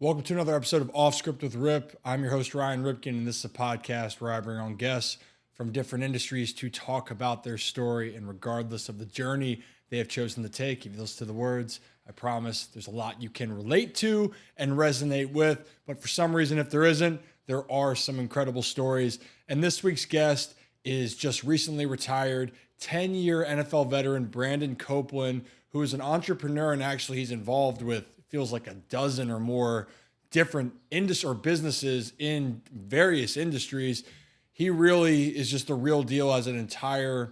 Welcome to another episode of Off Script with Rip. I'm your host, Ryan Ripken, and this is a podcast where I bring on guests from different industries to talk about their story, and regardless of the journey they have chosen to take, if you listen to the words, I promise there's a lot you can relate to and resonate with. But for some reason, if there isn't, there are some incredible stories. And this week's guest is just recently retired 10-year NFL veteran Brandon Copeland, who is an entrepreneur, and actually he's involved with feels like a dozen or more different industries or businesses in various industries. He really is just the real deal as an entire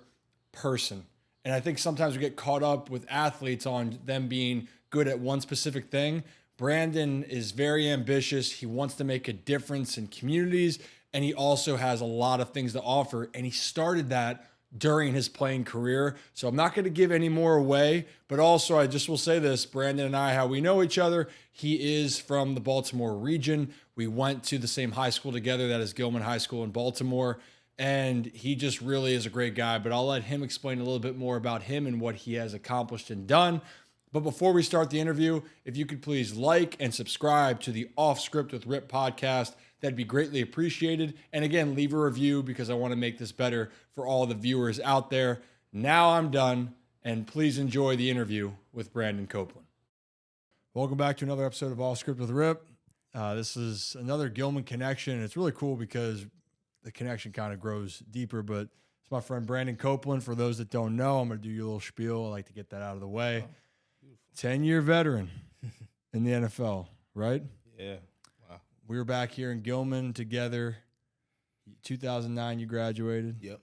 person. And I think sometimes we get caught up with athletes on them being good at one specific thing. Brandon is very ambitious. He wants to make a difference in communities, and he also has a lot of things to offer. And he started that during his playing career. So I'm not going to give any more away, but also I just will say this, Brandon and I, how we know each other, he is from the Baltimore region. We went to the same high school together, that is Gilman High School in Baltimore, and he just really is a great guy, but I'll let him explain a little bit more about him and what he has accomplished and done. But before we start the interview, if you could please like and subscribe to the Off Script with Rip podcast, that'd be greatly appreciated. And again, leave a review because I want to make this better for all the viewers out there. Now I'm done, and please enjoy the interview with Brandon Copeland. Welcome back to another episode of Off Script with Rip. This is another Gilman connection. It's really cool because the connection kind of grows deeper, but it's my friend Brandon Copeland. For those that don't know, I'm going to do your little spiel. I like to get that out of the way. 10-year veteran in the NFL, right? Yeah. We were back here in Gilman together. 2009, you graduated. Yep.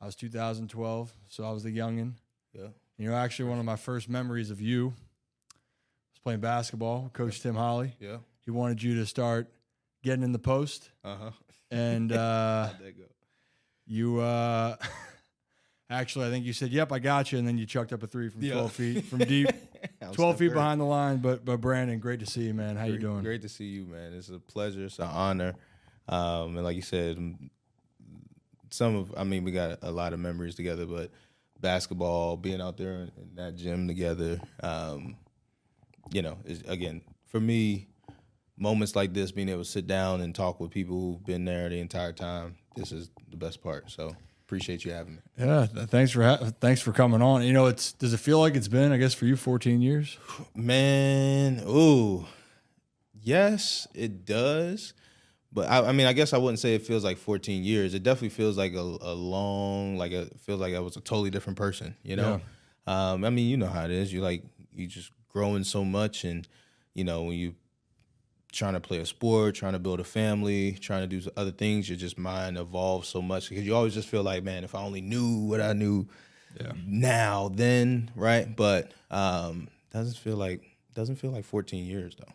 I was 2012, so I was the youngin'. Yeah. You know, actually, one of my first memories of you was playing basketball with Coach Tim Holly. Yeah. He wanted you to start getting in the post. Uh-huh. And How'd that go? you actually, I think you said, yep, I got you, and then you chucked up a three from 12 feet from deep. 12 feet behind the line, but Brandon, great to see you, man. How you doing? Great to see you, man. It's a pleasure. It's an honor. And like you said, we got a lot of memories together, but basketball, being out there in that gym together, again, for me, moments like this, being able to sit down and talk with people who've been there the entire time, this is the best part. So appreciate you having me. Yeah, thanks for coming on. You know, does it feel like it's been, I guess, for you, 14 years? Man, yes, it does. But I guess I wouldn't say it feels like 14 years. It definitely feels like it feels like I was a totally different person, you know? Yeah. You know how it is. You just growing so much, and, you know, when you trying to play a sport, trying to build a family, trying to do other things, your just mind evolves so much, because you always just feel like, man, if I only knew what I knew now, then, right? But doesn't feel like 14 years though.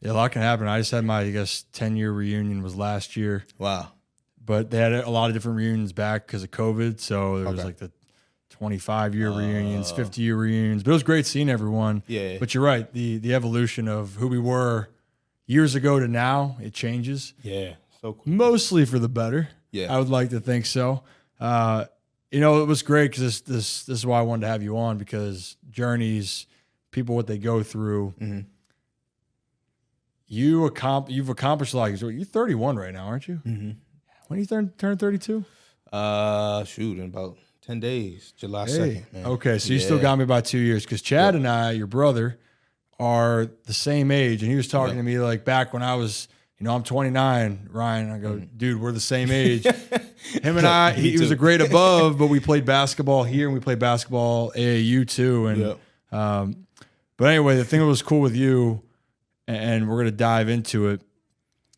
Yeah, a lot can happen. I just had my, 10-year reunion was last year. Wow. But they had a lot of different reunions back because of COVID. So there was like the 25-year reunions, 50-year reunions. But it was great seeing everyone. Yeah. But you're right. The evolution of who we were years ago to now, it changes. Yeah. So cool. Mostly for the better. Yeah. I would like to think so. It was great because this is why I wanted to have you on, because journeys, people, what they go through. Mm-hmm. You've accomplished a lot. You're 31 right now, aren't you? Mm-hmm. When do you turn 32? In about 10 days, July 2nd. Man. Okay, so you still got me about 2 years, because Chad and I, your brother, are the same age, and he was talking to me like back when I was, I'm 29, Ryan. I go, dude, we're the same age. Him and I, he was a grade above, but we played basketball here and we played basketball AAU too. And but anyway, the thing that was cool with you, and we're gonna dive into it.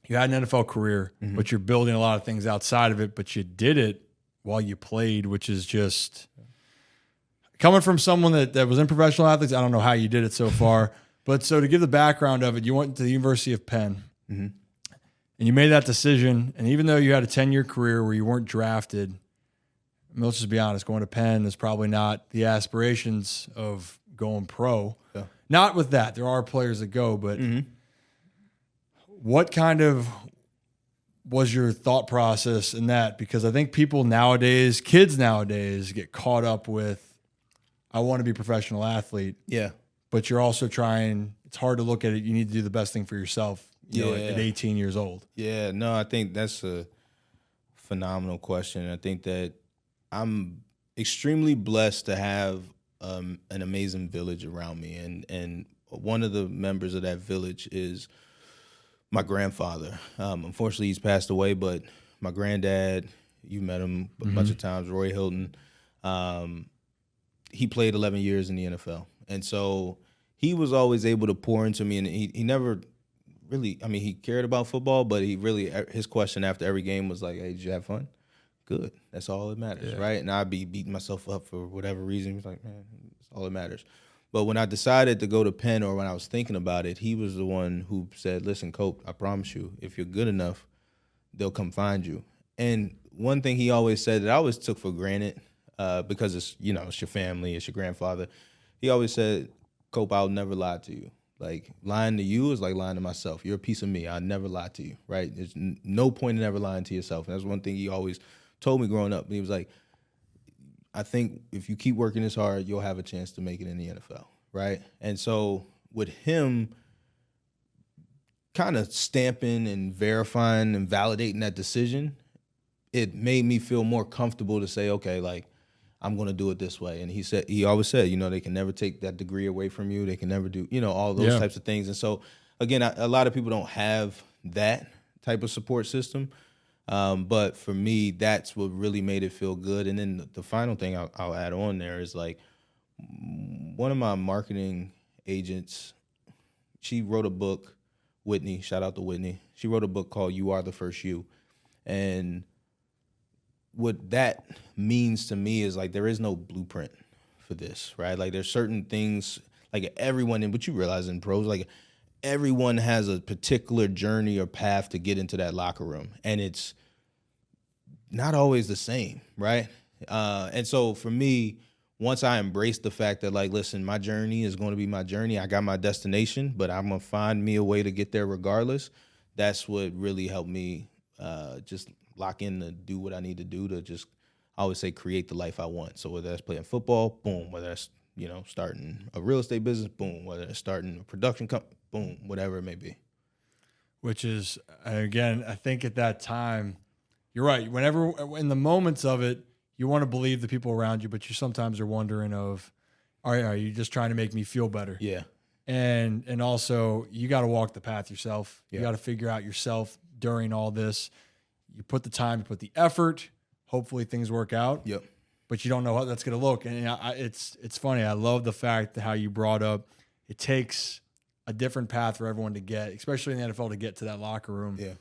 You had an NFL career, but you're building a lot of things outside of it. But you did it while you played, which is just coming from someone that was in professional athletes. I don't know how you did it so far. But so to give the background of it, you went to the University of Penn, and you made that decision. And even though you had a 10-year career where you weren't drafted, let's just be honest, going to Penn is probably not the aspirations of going pro. Yeah. Not with that. There are players that go, but what kind of was your thought process in that? Because I think kids nowadays get caught up with, I want to be a professional athlete. Yeah. But you're also trying, it's hard to look at it. You need to do the best thing for yourself, you know, at 18 years old. Yeah, no, I think that's a phenomenal question. I think that I'm extremely blessed to have an amazing village around me, and one of the members of that village is my grandfather. Unfortunately, he's passed away, but my granddad, you met him a bunch of times, Roy Hilton. He played 11 years in the NFL, and so he was always able to pour into me, and he never really, I mean, he cared about football, but his question after every game was like, hey, did you have fun? Good. That's all that matters, right? And I'd be beating myself up for whatever reason. He's like, man, that's all that matters. But when I decided to go to Penn, or when I was thinking about it, he was the one who said, listen, Cope, I promise you, if you're good enough, they'll come find you. And one thing he always said that I always took for granted, because it's, you know, it's your family, it's your grandfather. He always said, Cope, I'll never lie to you. Like, lying to you is like lying to myself. You're a piece of me. I'll never lie to you, right? There's no point in ever lying to yourself. And that's one thing he always told me growing up. He was like, I think if you keep working this hard, you'll have a chance to make it in the NFL, right? And so with him kind of stamping and verifying and validating that decision, it made me feel more comfortable to say, okay, like, I'm going to do it this way. And he always said, you know, they can never take that degree away from you. They can never do, you know, all those types of things. And so, again, a lot of people don't have that type of support system. But for me, that's what really made it feel good. And then the final thing I'll add on there is, like, one of my marketing agents, she wrote a book, Whitney, shout out to Whitney. She wrote a book called You Are the First You. And what that means to me is, like, there is no blueprint for this, right? Like, there's certain things, like, everyone, and what you realize in pros, like, everyone has a particular journey or path to get into that locker room, and it's not always the same, right? And so for me, once I embraced the fact that, like, listen, my journey is going to be my journey. I got my destination, but I'm going to find me a way to get there regardless. That's what really helped me just lock in to do what I need to do to just, I always say, create the life I want. So whether that's playing football, boom. Whether that's, you know, starting a real estate business, boom. Whether it's starting a production company, boom. Whatever it may be. Which is, again, I think at that time, you're right. Whenever, in the moments of it, you want to believe the people around you, but you sometimes are wondering of, are you just trying to make me feel better? Yeah. And also, you got to walk the path yourself. Yeah. You got to figure out yourself during all this. You put the time, you put the effort. Hopefully things work out. Yep. But you don't know how that's going to look. And it's funny. I love the fact that how you brought up it takes a different path for everyone to get, especially in the NFL, to get to that locker room. Yeah.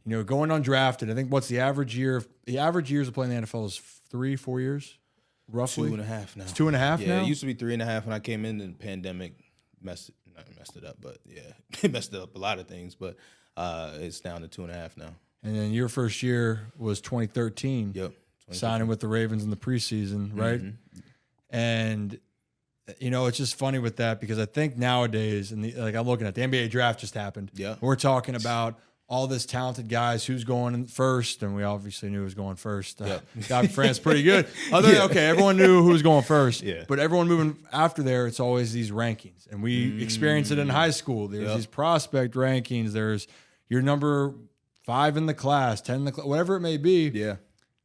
You know, going undrafted, I think what's the average year? The average years of playing in the NFL is 3-4 years, roughly? 2.5 now. It's 2.5 now? Yeah, it used to be 3.5 when I came in, and the pandemic messed it up, but yeah, it messed up a lot of things, but it's down to 2.5 now. And then your first year was 2013. Yep. Signing with the Ravens in the preseason, right? Mm-hmm. And, you know, it's just funny with that because I think nowadays, like I'm looking at the NBA draft just happened. Yeah. We're talking about all this talented guys, who's going in first, and we obviously knew who was going first. Dr. France, pretty good. Okay, everyone knew who was going first. Yeah. But everyone moving after there, it's always these rankings. And we experience it in high school. There's these prospect rankings. There's your number 5 in the class, 10 in the class, whatever it may be. Yeah.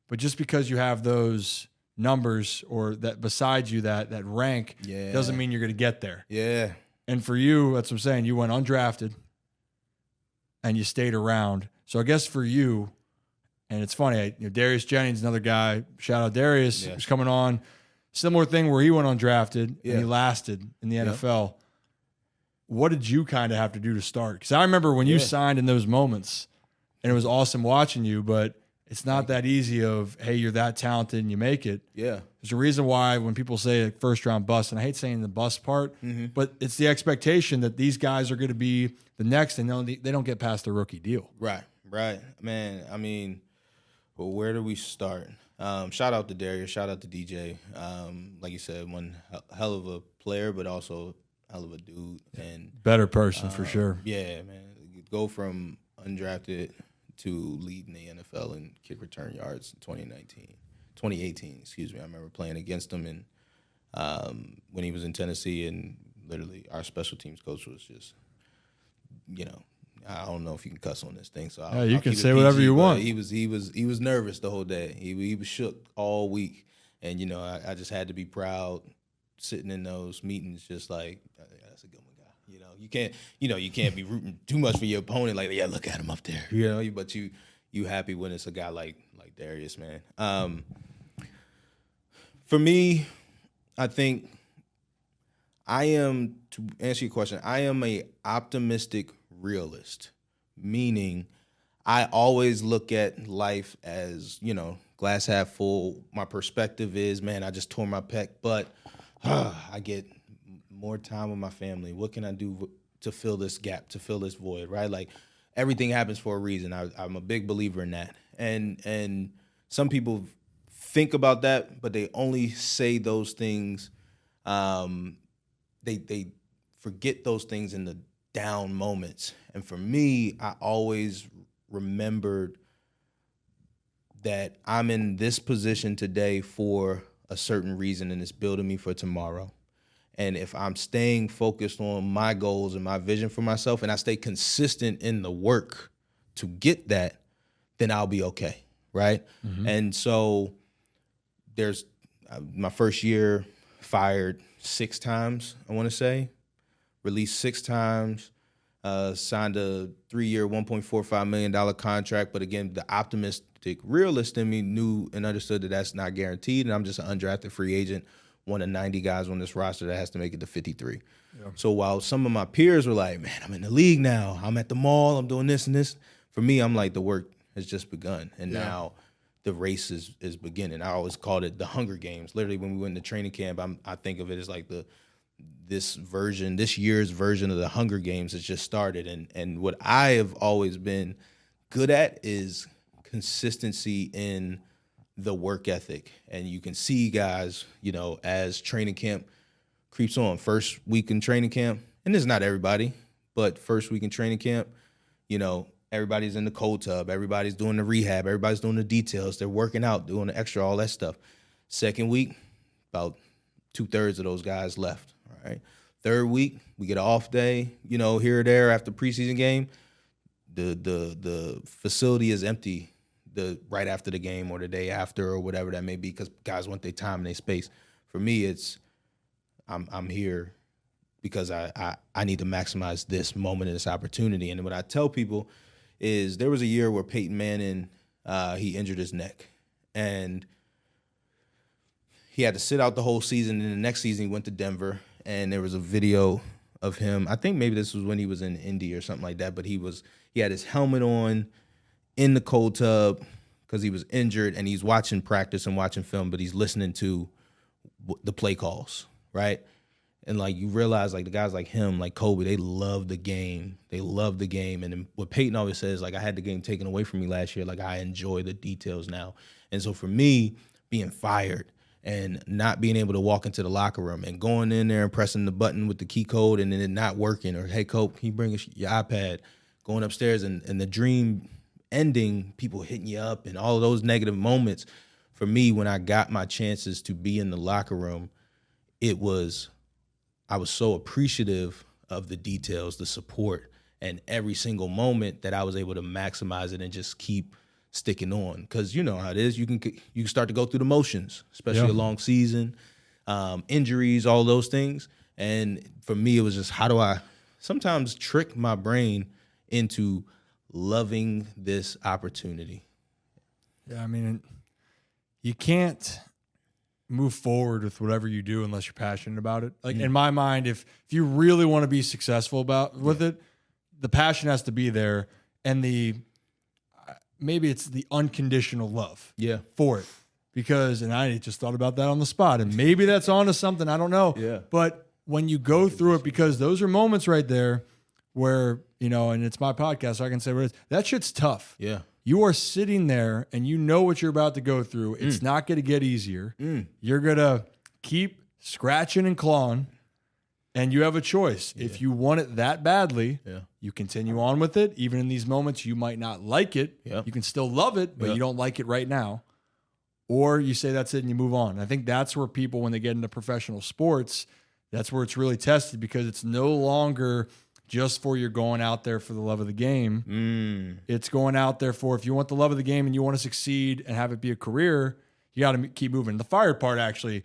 But just because you have those numbers or that beside you, that rank, doesn't mean you're going to get there. Yeah. And for you, that's what I'm saying. You went undrafted and you stayed around. So I guess for you, and it's funny, Darius Jennings, another guy, shout out Darius, who's coming on. Similar thing where he went undrafted and he lasted in the NFL. What did you kind of have to do to start? Because I remember when you signed in those moments, and it was awesome watching you, but it's not that easy of, hey, you're that talented and you make it. Yeah. There's a reason why when people say like first round bust, and I hate saying the bust part, but it's the expectation that these guys are going to be the next, and they don't get past their rookie deal. Right. Man, I mean, well, where do we start? Shout out to Darius, shout out to DJ. Like you said, one hell of a player, but also hell of a dude. And better person for sure. Yeah, man. Go from undrafted to leading the NFL in kick return yards in 2018, excuse me. I remember playing against him and when he was in Tennessee and literally our special teams coach was just, I don't know if you can cuss on this thing, so you I'll can keep it say whatever PG, you but want. He was nervous the whole day. He was shook all week, and I just had to be proud sitting in those meetings, just like that's a good one, guy. You can't be rooting too much for your opponent. Like, yeah, look at him up there, But you happy when it's a guy like Darius, man. For me, I think to answer your question, I am a optimistic realist, meaning I always look at life as, glass half full. My perspective is, man, I just tore my pec, but I get more time with my family. What can I do to fill this gap, to fill this void, right? Like, everything happens for a reason. I'm a big believer in that. And some people think about that, but they only say those things. They forget those things in the down moments. And for me, I always remembered that I'm in this position today for a certain reason, and it's building me for tomorrow. And if I'm staying focused on my goals and my vision for myself, and I stay consistent in the work to get that, then I'll be okay, right? Mm-hmm. And so there's my first year, fired 6 times, I want to say, released 6 times, signed a 3-year, $1.45 million contract. But again, the optimistic realist in me knew and understood that that's not guaranteed, and I'm just an undrafted free agent, one of 90 guys on this roster that has to make it to 53. Yeah. So while some of my peers were like, man, I'm in the league now, I'm at the mall, I'm doing this and this, for me, I'm like, the work has just begun. And now the race is beginning. I always called it the Hunger Games. Literally, when we went into training camp, I think of it as like this year's version of the Hunger Games has just started. And what I have always been good at is consistency in the work ethic. And you can see guys, as training camp creeps on, first week in training camp, and this is not everybody, but first week in training camp, everybody's in the cold tub, everybody's doing the rehab, everybody's doing the details, they're working out, doing the extra, all that stuff. Second week, about 2/3 of those guys left, all right? Third week, we get an off day, here or there after preseason game. The facility is empty right after the game or the day after or whatever that may be, because guys want their time and their space. For me, it's I'm here because I need to maximize this moment and this opportunity. And what I tell people is there was a year where Peyton Manning, he injured his neck, and he had to sit out the whole season. And the next season he went to Denver, and there was a video of him. I think maybe this was when he was in Indy or something like that, but he had his helmet on in the cold tub because he was injured, and he's watching practice and watching film, but he's listening to the play calls, right? And like you realize, like the guys like him, like Kobe, they love the game. They love the game. And what Peyton always says, like, I had the game taken away from me last year. Like, I enjoy the details now. And so for me, being fired and not being able to walk into the locker room and going in there and pressing the button with the key code and then it not working, or, hey, Cope, can you bring us your iPad? Going upstairs and the dream ending, people hitting you up and all of those negative moments. For me, when I got my chances to be in the locker room, I was so appreciative of the details, the support, and every single moment that I was able to maximize it and just keep sticking on. Because you know how it is. You can start to go through the motions, especially a long season, injuries, all those things. And for me, it was just, how do I sometimes trick my brain into loving this opportunity? Yeah, I mean, you can't move forward with whatever you do unless you're passionate about it. Like in my mind, if you really want to be successful with it, the passion has to be there, and maybe it's the unconditional love for it. Because, and I just thought about that on the spot, and maybe that's on to something, I don't know. Yeah. But when you go through it, because those are moments right there where, and it's my podcast, so I can say what it is, that shit's tough. Yeah. You are sitting there and you know what you're about to go through. It's not going to get easier. You're going to keep scratching and clawing, and you have a choice. Yeah. If you want it that badly, you continue on with it. Even in these moments, you might not like it. You can still love it, but you don't like it right now. Or you say that's it and you move on. I think that's where people, when they get into professional sports, That's where it's really tested, because it's no longer just for you're going out there for the love of the game. It's going out there for, if you want the love of the game and you want to succeed and have it be a career, you got to keep moving. The fired part, actually,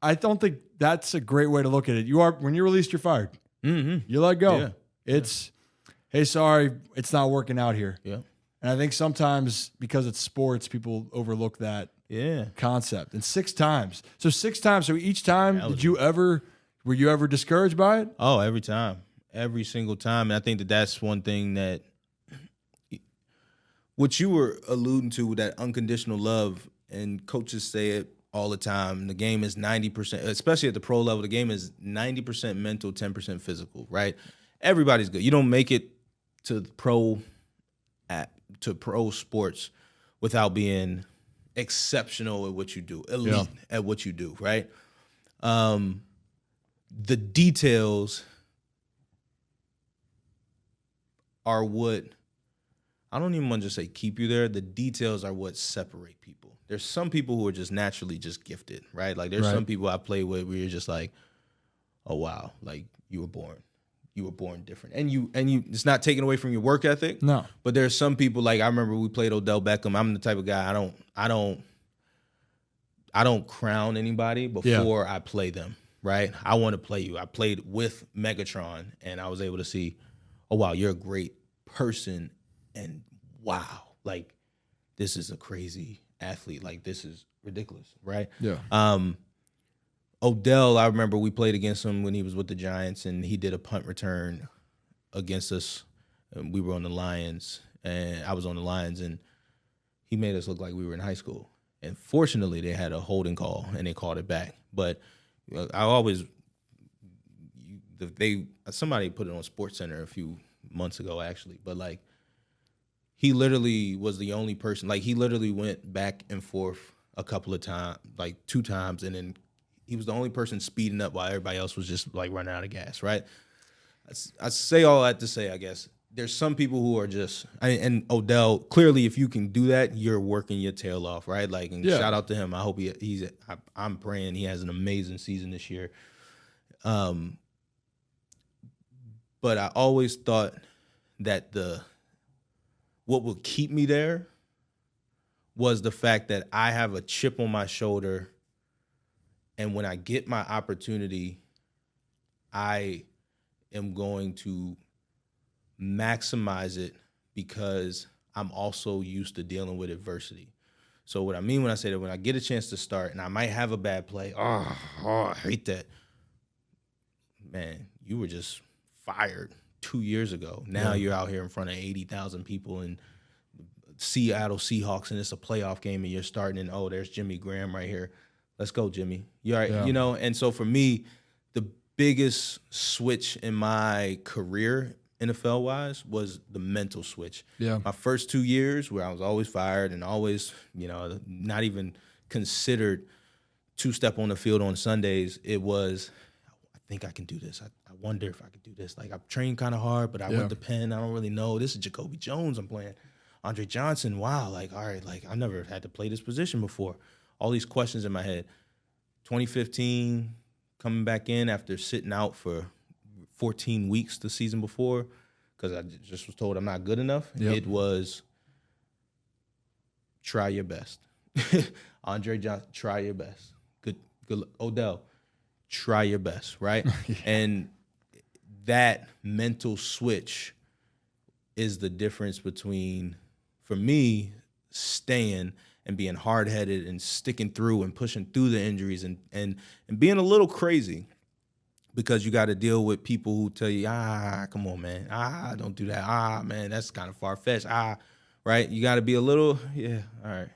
I don't think that's a great way to look at it. When you're released, you're fired. You let go. Yeah. It's, hey, sorry, it's not working out here. Yeah. And I think sometimes because it's sports, people overlook that concept. And 6 times. So 6 times. So each time, were you ever discouraged by it? Oh, every time. Every single time. And I think that's one thing that what you were alluding to, that unconditional love, and coaches say it all the time. The game is 90%, especially at the pro level, the game is 90% mental, 10% physical, right? Everybody's good. You don't make it to pro sports without being exceptional at what you do, elite at what you do, right? The details are what, I don't even want to just say keep you there. The details are what separate people. There's some people who are just naturally just gifted, right? Like there's some people I play with where you're just like, oh wow, like you were born different. And you it's not taken away from your work ethic. No. But there's some people, like I remember we played Odell Beckham. I'm the type of guy I don't crown anybody before I play them, right? I want to play you. I played with Megatron and I was able to see, oh wow, you're a great person, and wow, like this is a crazy athlete. Like this is ridiculous, right? Yeah. Odell, I remember we played against him when he was with the Giants, and he did a punt return against us. And we were on the Lions, and I was on the Lions, and he made us look like we were in high school. And fortunately, they had a holding call, and they called it back. But somebody put it on SportsCenter a few months ago, actually. But like, he literally was the only person. Like, he literally went back and forth a couple of times, like 2 times, and then he was the only person speeding up while everybody else was just like running out of gas, right? I say all that to say, I guess, there's some people who are just, and Odell, clearly if you can do that, you're working your tail off, right? Like, and shout out to him. I hope I'm praying he has an amazing season this year. But I always thought that what would keep me there was the fact that I have a chip on my shoulder. And when I get my opportunity, I am going to maximize it because I'm also used to dealing with adversity. So what I mean when I say that, when I get a chance to start and I might have a bad play, I hate that. Man, you were just fired 2 years ago. Now you're out here in front of 80,000 people in Seattle Seahawks, and it's a playoff game, and you're starting, and there's Jimmy Graham right here. Let's go, Jimmy. You all right? Yeah. You know, and so for me, the biggest switch in my career, NFL-wise, was the mental switch. Yeah. My first 2 years, where I was always fired and always, not even considered to step on the field on Sundays, it was, I think I can do this. I wonder if I could do this. Like, I've trained kind of hard, but I went to Penn. I don't really know. This is Jacoby Jones I'm playing. Andre Johnson, wow. Like, all right, like, I've never had to play this position before. All these questions in my head. 2015, coming back in after sitting out for 14 weeks the season before because I just was told I'm not good enough. Yep. It was try your best. Andre Johnson, try your best. Good. Odell, try your best, right? And that mental switch is the difference between, for me, staying and being hard-headed and sticking through and pushing through the injuries and being a little crazy because you got to deal with people who tell you, come on, man. Don't do that. Man, that's kind of far-fetched. Right? You got to be a little, all right.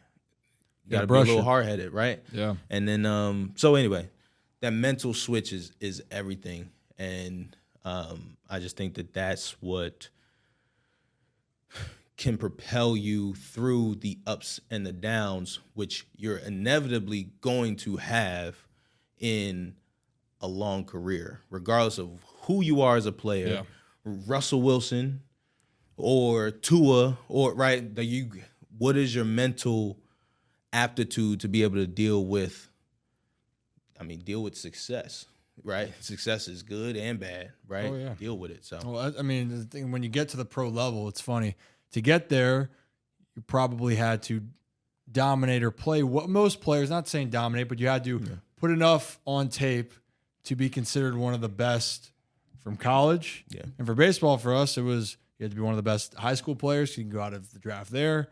You got to be a little hard-headed, right? Yeah. And then, so anyway, that mental switch is everything. And I just think that that's what can propel you through the ups and the downs, which you're inevitably going to have in a long career, regardless of who you are as a player. Yeah. Russell Wilson or Tua, or right, what is your mental aptitude to be able to deal with success, right? Success is good and bad, right? Oh, yeah. Deal with it. So, Well, I mean, the thing, when you get to the pro level, it's funny. To get there, you probably had to dominate or play what most players, not saying dominate, but you had to put enough on tape to be considered one of the best from college. Yeah. And for baseball, for us, it was you had to be one of the best high school players. You can go out of the draft there.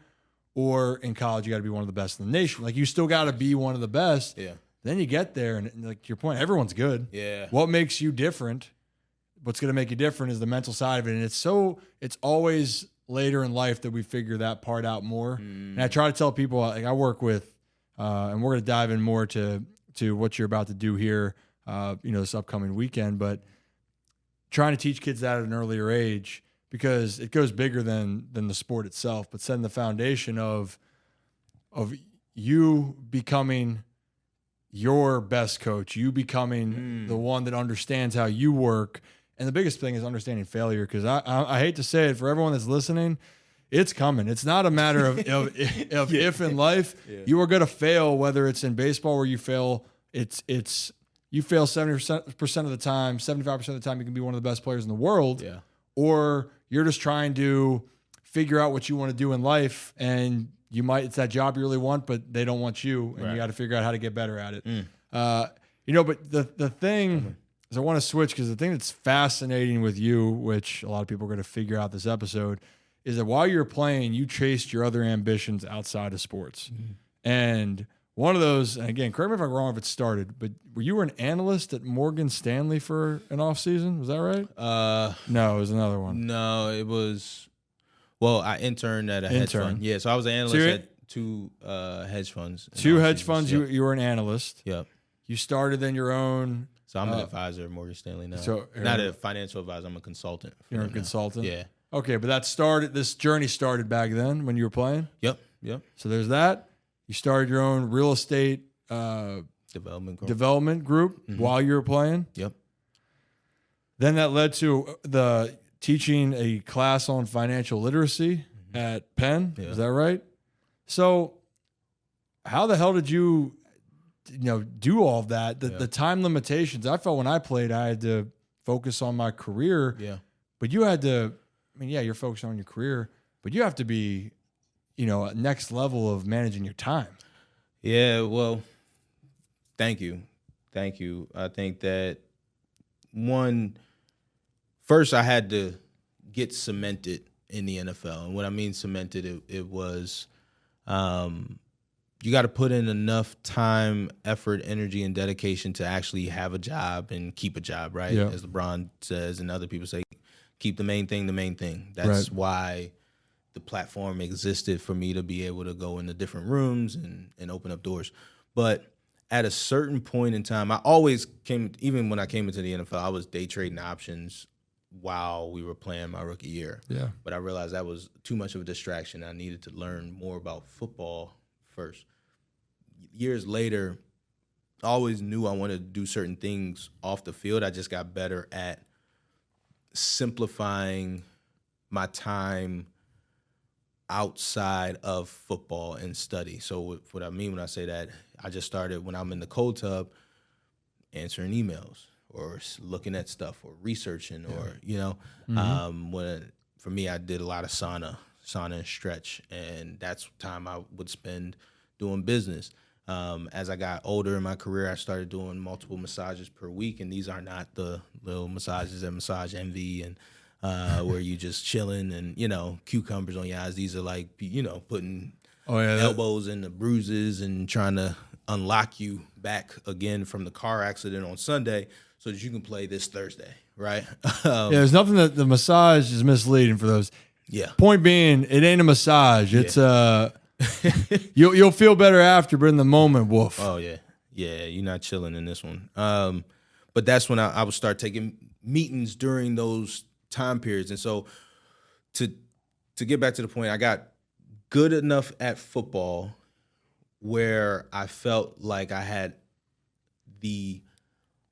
Or in college, you got to be one of the best in the nation. Like, you still got to be one of the best. yeah. Then you get there, and like your point, everyone's good. Yeah. What makes you different? What's going to make you different is the mental side of it. And it's always later in life that we figure that part out more. And I try to tell people, like, I work with, and we're going to dive in more to what you're about to do here, this upcoming weekend, but trying to teach kids that at an earlier age, because it goes bigger than the sport itself, but setting the foundation of you becoming your best coach, you becoming the one that understands how you work. And the biggest thing is understanding failure, because I hate to say it, for everyone that's listening, it's coming. It's not a matter of if in life. You are going to fail, whether it's in baseball where you fail. You fail 70% of the time, 75% of the time you can be one of the best players in the world. Yeah. Or you're just trying to figure out what you want to do in life, and it's that job you really want, but they don't want you, and you got to figure out how to get better at it. But the thing is, I want to switch, because the thing that's fascinating with you, which a lot of people are going to figure out this episode, is that while you're playing, you chased your other ambitions outside of sports. And one of those, and again, correct me if I'm wrong if it started, but you were an analyst at Morgan Stanley for an off season? Was that right? No, it was another one. No, it was. Well, I interned at a hedge fund. Yeah, so I was an analyst at two hedge funds. Two hedge funds. Yep. You were an analyst. Yep. You started then your own. So I'm an advisor at Morgan Stanley now. So not a financial advisor. I'm a consultant. You're a consultant. Yeah. Okay, but this journey started back then when you were playing. Yep. So there's that. You started your own real estate development group while you were playing. Yep. Then that led to the teaching a class on financial literacy at Penn. Yeah. Is that right? So how the hell did you do all of that? The time limitations. I felt when I played, I had to focus on my career. Yeah. But you had to, you're focused on your career, but you have to be, next level of managing your time. Yeah, well, thank you. I think that first I had to get cemented in the NFL. And what I mean cemented, it was you got to put in enough time, effort, energy, and dedication to actually have a job and keep a job, right? Yeah. As LeBron says and other people say, keep the main thing the main thing. That's why the platform existed, for me to be able to go into different rooms and open up doors. But at a certain point in time, I always even when I came into the NFL, I was day trading options while we were playing my rookie year. Yeah. But I realized that was too much of a distraction. I needed to learn more about football first. Years later, I always knew I wanted to do certain things off the field. I just got better at simplifying my time outside of football and study. So what I mean when I say that, I just started when I'm in the cold tub answering emails or looking at stuff or researching or, for me, I did a lot of sauna and stretch, and that's time I would spend doing business. As I got older in my career, I started doing multiple massages per week, and these are not the little massages at Massage Envy and where you just chilling and, cucumbers on your eyes. These are like, putting elbows in the bruises and trying to unlock you back again from the car accident on Sunday so that you can play this Thursday, right? There's nothing that the massage is misleading for those. Yeah. Point being, it ain't a massage. It's you'll feel better after, but in the moment, woof. Oh yeah, you're not chilling in this one. But that's when I would start taking meetings during those time periods, and so to get back to the point, I got good enough at football where I felt like I had the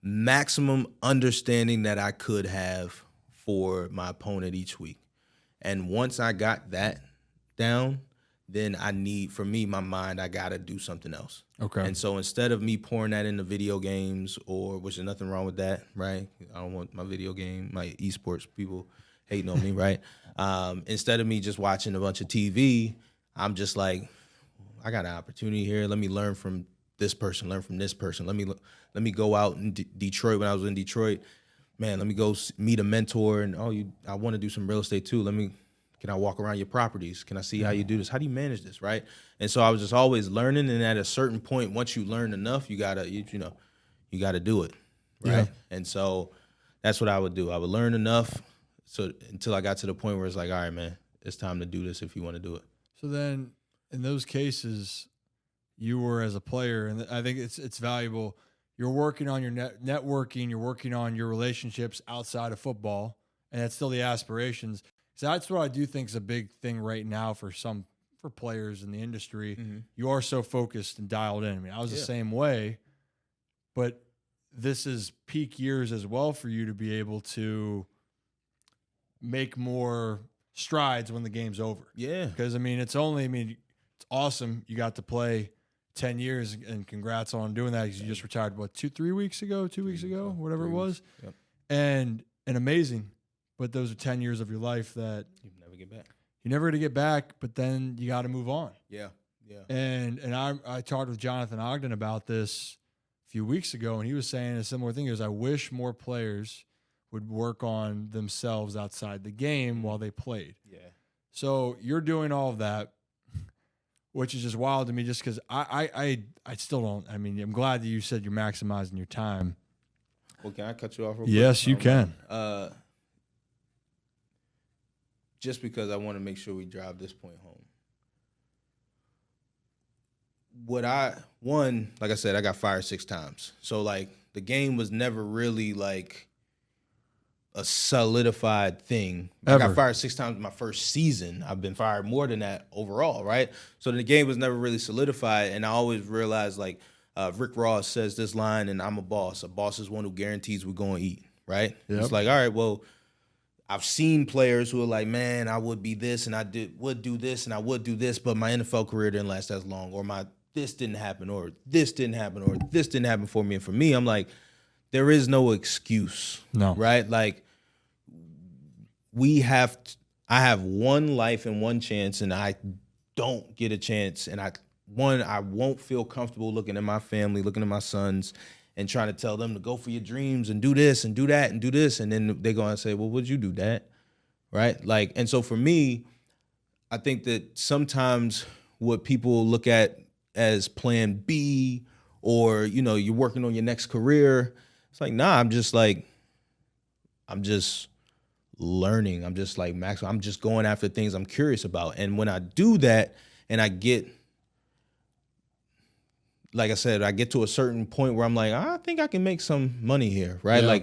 maximum understanding that I could have for my opponent each week, and once I got that down, then for me, my mind, I got to do something else. Okay. And so instead of me pouring that into video games, which is nothing wrong with that, right? I don't want my esports people hating on me, right? Instead of me just watching a bunch of TV, I'm just like, I got an opportunity here. Let me learn from this person, learn from this person. Let me go out in Detroit. When I was in Detroit, man, let me go meet a mentor. And I want to do some real estate too. Can I walk around your properties? Can I see how you do this? How do you manage this, right? And so I was just always learning. And at a certain point, once you learn enough, you gotta do it, right? Yeah. And so that's what I would do. I would learn enough until I got to the point where it's like, all right, man, it's time to do this if you want to do it. So then, in those cases, you were as a player, and I think it's valuable. You're working on your networking. You're working on your relationships outside of football, and that's still the aspirations. So that's what I do think is a big thing right now for players in the industry. Mm-hmm. You are so focused and dialed in. I mean, I was the same way, but this is peak years as well for you to be able to make more strides when the game's over. Yeah. Because, it's awesome you got to play 10 years, and congrats on doing that. You just retired, 2 weeks ago, whatever it was. Yep. And amazing. But those are 10 years of your life that you never get back. You're never going to get back, but then you got to move on. Yeah. Yeah. And I talked with Jonathan Ogden about this a few weeks ago, and he was saying a similar thing. He goes, I wish more players would work on themselves outside the game while they played. Yeah. So you're doing all of that, which is just wild to me, just because I still don't. I'm glad that you said you're maximizing your time. Well, can I cut you off real quick? Yes, you can. Just because I want to make sure we drive this point home. Like I said, I got fired 6 times. So, the game was never really, a solidified thing. Ever. I got fired 6 times in my first season. I've been fired more than that overall, right? So the game was never really solidified, and I always realized, Rick Ross says this line, and I'm a boss. A boss is one who guarantees we're going to eat, right? Yep. It's all right, well, I've seen players who are like, man, I would be this, and would do this, and I would do this, but my NFL career didn't last as long, or this didn't happen, or this didn't happen, or this didn't happen for me. And for me, I'm like, there is no excuse. No. Right? I have one life and one chance, and I don't get a chance. And I won't feel comfortable looking at my family, looking at my sons, and trying to tell them to go for your dreams and do this and do that and do this. And then they're going to say, well, would you do that? Right? And so for me, I think that sometimes what people look at as plan B, or, you're working on your next career, it's like, nah, I'm just learning. I'm just Maxwell. I'm just going after things I'm curious about. And when I do that, and I get, like I said, I get to a certain point where I'm like, I think I can make some money here, right? Yeah.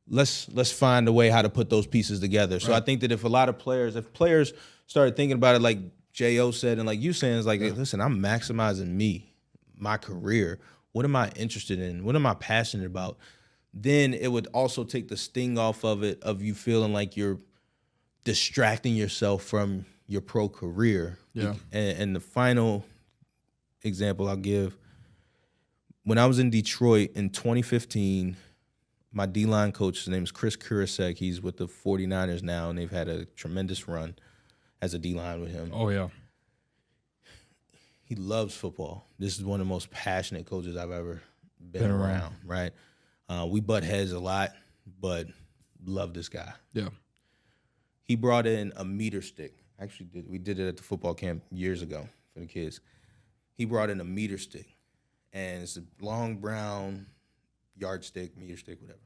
Let's find a way how to put those pieces together. So I think that if players started thinking about it, like J.O. said, and like you saying, it's like, hey, listen, I'm maximizing my career. What am I interested in? What am I passionate about? Then it would also take the sting off of you feeling like you're distracting yourself from your pro career. Yeah. And the final example I'll give, when I was in Detroit in 2015, my D-line coach, his name is Chris Kurasek. He's with the 49ers now, and they've had a tremendous run as a D-line with him. Oh, yeah. He loves football. This is one of the most passionate coaches I've ever been around, right? We butt heads a lot, but love this guy. Yeah. He brought in a meter stick. Actually, we did it at the football camp years ago for the kids. He brought in a meter stick, and it's a long brown yardstick, meter stick, whatever.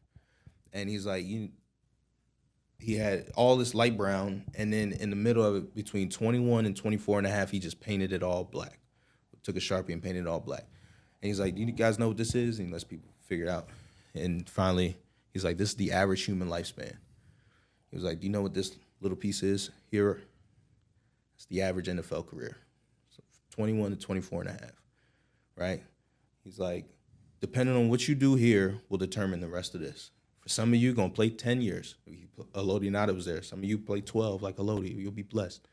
And he's like, he had all this light brown, and then in the middle of it, between 21 and 24 and a half, he just painted it all black. Took a Sharpie and painted it all black. And he's like, do you guys know what this is? And he lets people figure it out. And finally, he's like, this is the average human lifespan. He was like, do you know what this little piece is here? It's the average NFL career. So 21 to 24 and a half, right? He's like, depending on what you do here will determine the rest of this. For some of you, going to play 10 years. Elodie Nada was there. Some of you play 12 like Elodie. You'll be blessed.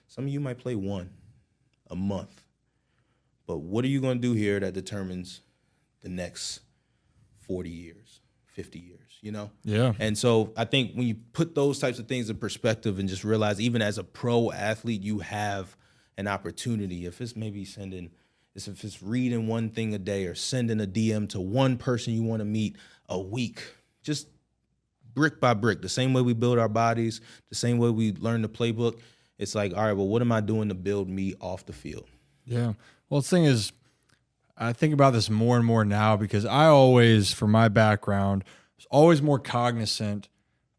Some of you might play 1. a month. But what are you going to do here that determines the next 40 years, 50 years, you know? Yeah. And so I think when you put those types of things in perspective and just realize even as a pro athlete, you have an opportunity. If it's maybe if it's reading one thing a day or sending a DM to one person you want to meet a week, just brick by brick, the same way we build our bodies, the same way we learn the playbook. It's like, all right, well, what am I doing to build me off the field? Yeah. Well, the thing is, I think about this more and more now because I always, for my background, was always more cognizant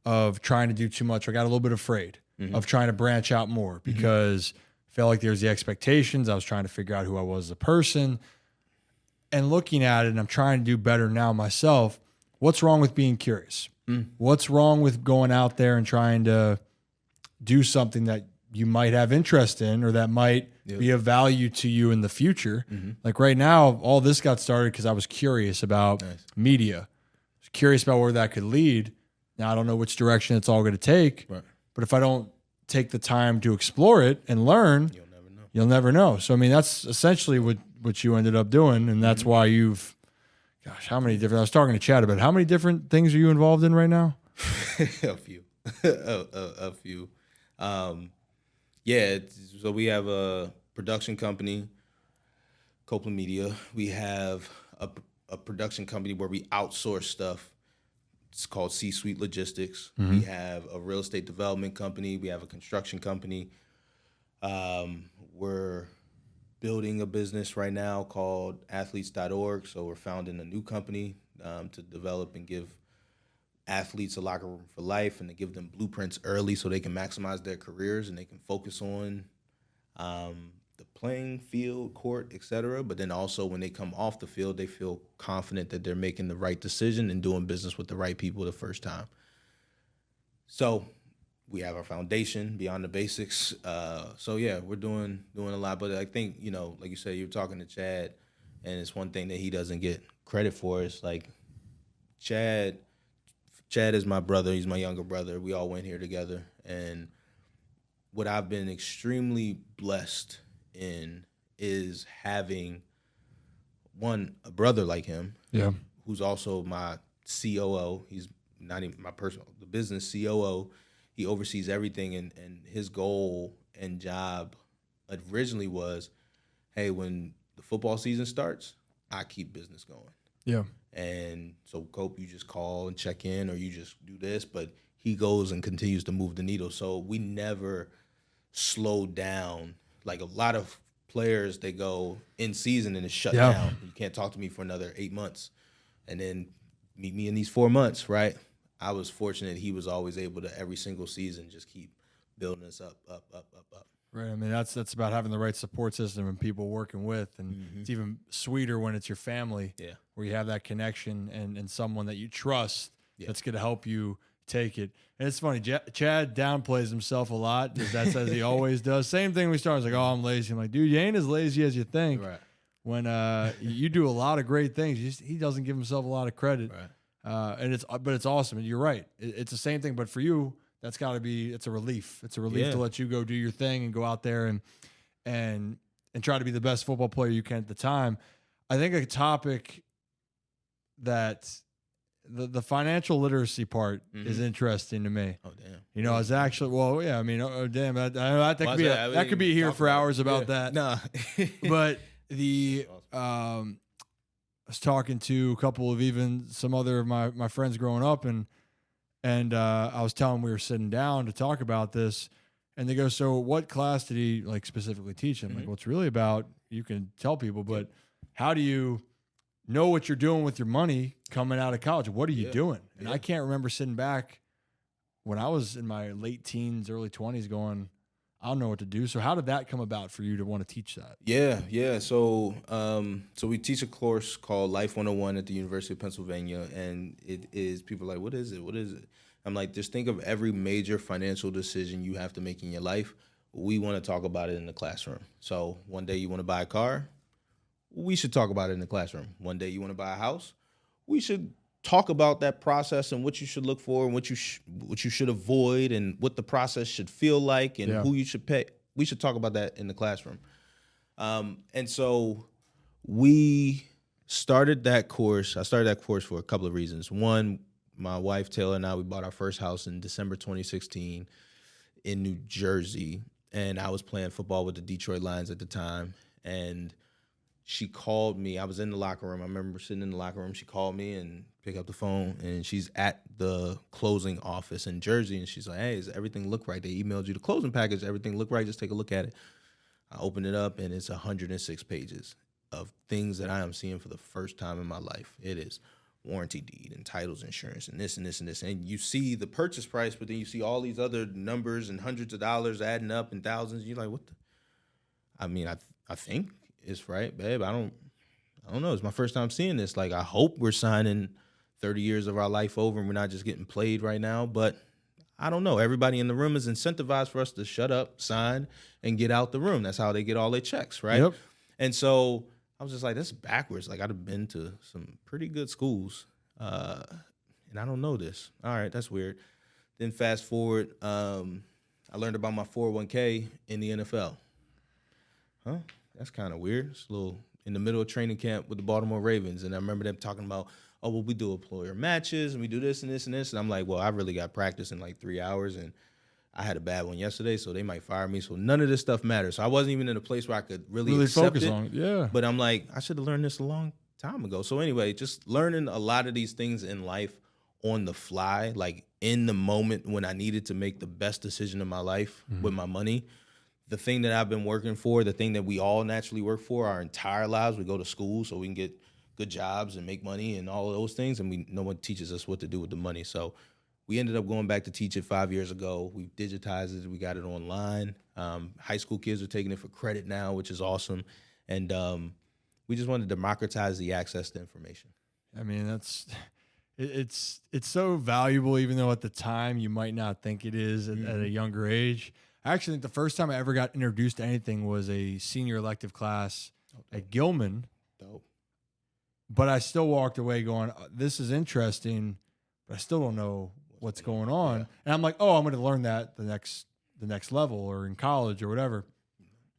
of trying to do too much. I got a little bit afraid of trying to branch out more because I felt like there's the expectations. I was trying to figure out who I was as a person. And looking at it, and I'm trying to do better now myself, what's wrong with being curious? What's wrong with going out there and trying to do something that you might have interest in or that might be of value to you in the future? Like right now, all this got started because I was curious about media. I was curious about where that could lead. Now, I don't know which direction it's all going to take, but if I don't take the time to explore it and learn, you'll never know. So, I mean, that's essentially what you ended up doing, and that's why you've, gosh, how many different, I was talking to Chad about how many different things are you involved in right now? A few. a few. Yeah, so we have a production company, Copeland Media. We have a production company where we outsource stuff. It's called C-Suite Logistics. We have a real estate development company. We have a construction company. We're building a business right now called athletes.org. So we're founding a new company to develop and give athletes a locker room for life and to give them blueprints early so they can maximize their careers and they can focus on the playing field, court, etc. But then also when they come off the field, they feel confident that they're making the right decision and doing business with the right people the first time. So we have our foundation, Beyond the Basics. So yeah, we're doing a lot. But I think, you know, like you said, you're talking to Chad, and it's one thing that he doesn't get credit for. It's like Chad is my brother. He's my younger brother. We all went here together. And what I've been extremely blessed in is having, one, a brother like him, who's also my COO. He's not even my personal, the business COO. He oversees everything, and his goal and job originally was, hey, when the football season starts, I keep business going. Yeah. And so, Cope, you just call and check in, or you just do this, but he goes and continues to move the needle. So we never slow down. Like a lot of players, they go in season and it's shut down. You can't talk to me for another 8 months, and then meet me in these 4 months, right? I was fortunate he was always able to every single season just keep building us up. Right. I mean, that's about having the right support system and people working with, and it's even sweeter when it's your family, where you have that connection and someone that you trust that's going to help you take it. And it's funny, Chad downplays himself a lot. That's as he always does. Same thing we started. It's like, oh, I'm lazy. I'm like, dude, you ain't as lazy as you think. Right. When you do a lot of great things, he doesn't give himself a lot of credit. Right. And it's awesome. And you're right. It's the same thing, but for you, that's got to be, it's a relief. It's a relief to let you go do your thing and go out there and try to be the best football player you can at the time. I think a topic that the financial literacy part is interesting to me. Oh, damn. You know, it's actually, well, yeah, I mean, oh damn, that could be here for hours about that. Nah. But I was talking to a couple of even some other of my friends growing up, and I was telling them we were sitting down to talk about this, and they go, so what class did he like specifically teach? I'm like, well, it's really about, you can tell people, but how do you know what you're doing with your money coming out of college? What are you doing? And I can't remember sitting back when I was in my late teens, early 20s going, I don't know what to do. So how did that come about for you to want to teach that? Yeah. So we teach a course called Life 101 at the University of Pennsylvania, and it is, people are like, what is it? I'm like, just think of every major financial decision you have to make in your life. We want to talk about it in the classroom. So one day you want to buy a car, we should talk about it in the classroom. One day you want to buy a house, we should talk about that process and what you should look for and what you should avoid and what the process should feel like and who you should pay. We should talk about that in the classroom. And so we started that course. I started that course for a couple of reasons. One, my wife, Taylor, and I, we bought our first house in December 2016 in New Jersey. And I was playing football with the Detroit Lions at the time. And she called me. I was in the locker room. I remember sitting in the locker room. She called me and picked up the phone. And she's at the closing office in Jersey. And she's like, hey, does everything look right? They emailed you the closing package. Everything look right? Just take a look at it. I opened it up, and it's 106 pages of things that I am seeing for the first time in my life. It is warranty deed and titles insurance and this and this and this. And you see the purchase price, but then you see all these other numbers and hundreds of dollars adding up and thousands. You're like, what the? I mean, I think it's right, babe. I don't know. It's my first time seeing this. Like, I hope we're signing 30 years of our life over and we're not just getting played right now. But I don't know. Everybody in the room is incentivized for us to shut up, sign, and get out the room. That's how they get all their checks, right? Yep. And so I was just like, this is backwards. Like, I'd have been to some pretty good schools, and I don't know this. All right, that's weird. Then fast forward, I learned about my 401k in the NFL. Huh? That's kind of weird. It's a little in the middle of training camp with the Baltimore Ravens, and I remember them talking about, oh, well, we do employer matches, and we do this and this and this. And I'm like, well, I really got practice in like 3 hours, and I had a bad one yesterday, so they might fire me. So none of this stuff matters. So I wasn't even in a place where I could really accept focus it. on it. Yeah. But I'm like, I should have learned this a long time ago. So anyway, just learning a lot of these things in life on the fly, like in the moment when I needed to make the best decision of my life with my money. The thing that I've been working for, the thing that we all naturally work for our entire lives, we go to school so we can get good jobs and make money and all of those things, and no one teaches us what to do with the money. So we ended up going back to teach it 5 years ago. We digitized it. We got it online. High school kids are taking it for credit now, which is awesome. And we just want to democratize the access to information. I mean, it's so valuable, even though at the time you might not think it is at a younger age. I actually think the first time I ever got introduced to anything was a senior elective class at Gilman. Dope. But I still walked away going, this is interesting, but I still don't know what's going on. Yeah. And I'm like, oh, I'm going to learn that the next level or in college or whatever.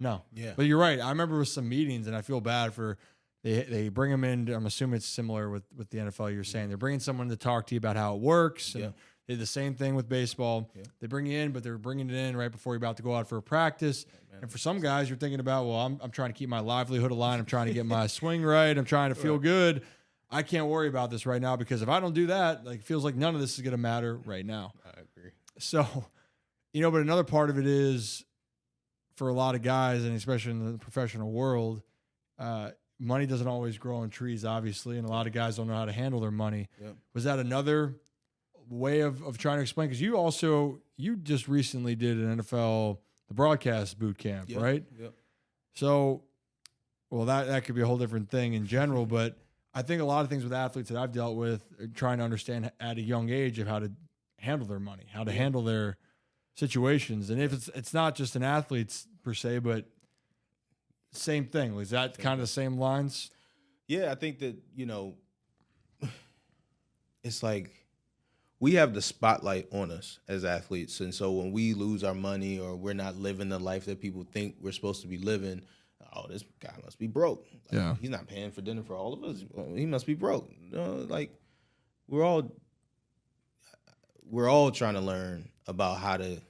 No. Yeah. But you're right. I remember with some meetings, and I feel bad for they bring them in. I'm assuming it's similar with the NFL. You're saying they're bringing someone to talk to you about how it works. And they did the same thing with baseball. Yeah. They bring you in, but they're bringing it in right before you're about to go out for a practice. Yeah, and for some guys, you're thinking about, well, I'm trying to keep my livelihood alive. I'm trying to get my swing right. I'm trying to feel good. I can't worry about this right now because if I don't do that, like, it feels like none of this is going to matter right now. I agree. So, but another part of it is for a lot of guys, and especially in the professional world, money doesn't always grow on trees, obviously, and a lot of guys don't know how to handle their money. Yep. Was that another way of trying to explain? Because you just recently did an NFL, the broadcast boot camp, right? Yep. So, well, that could be a whole different thing in general, but I think a lot of things with athletes that I've dealt with are trying to understand at a young age of how to handle their money, how to handle their situations. And if it's not just an athlete's per se, but same thing. Was that kind of the same lines? Yeah, I think that, it's like we have the spotlight on us as athletes. And so when we lose our money or we're not living the life that people think we're supposed to be living, oh, this guy must be broke. Like, he's not paying for dinner for all of us. He must be broke. Like, we're all trying to learn about how to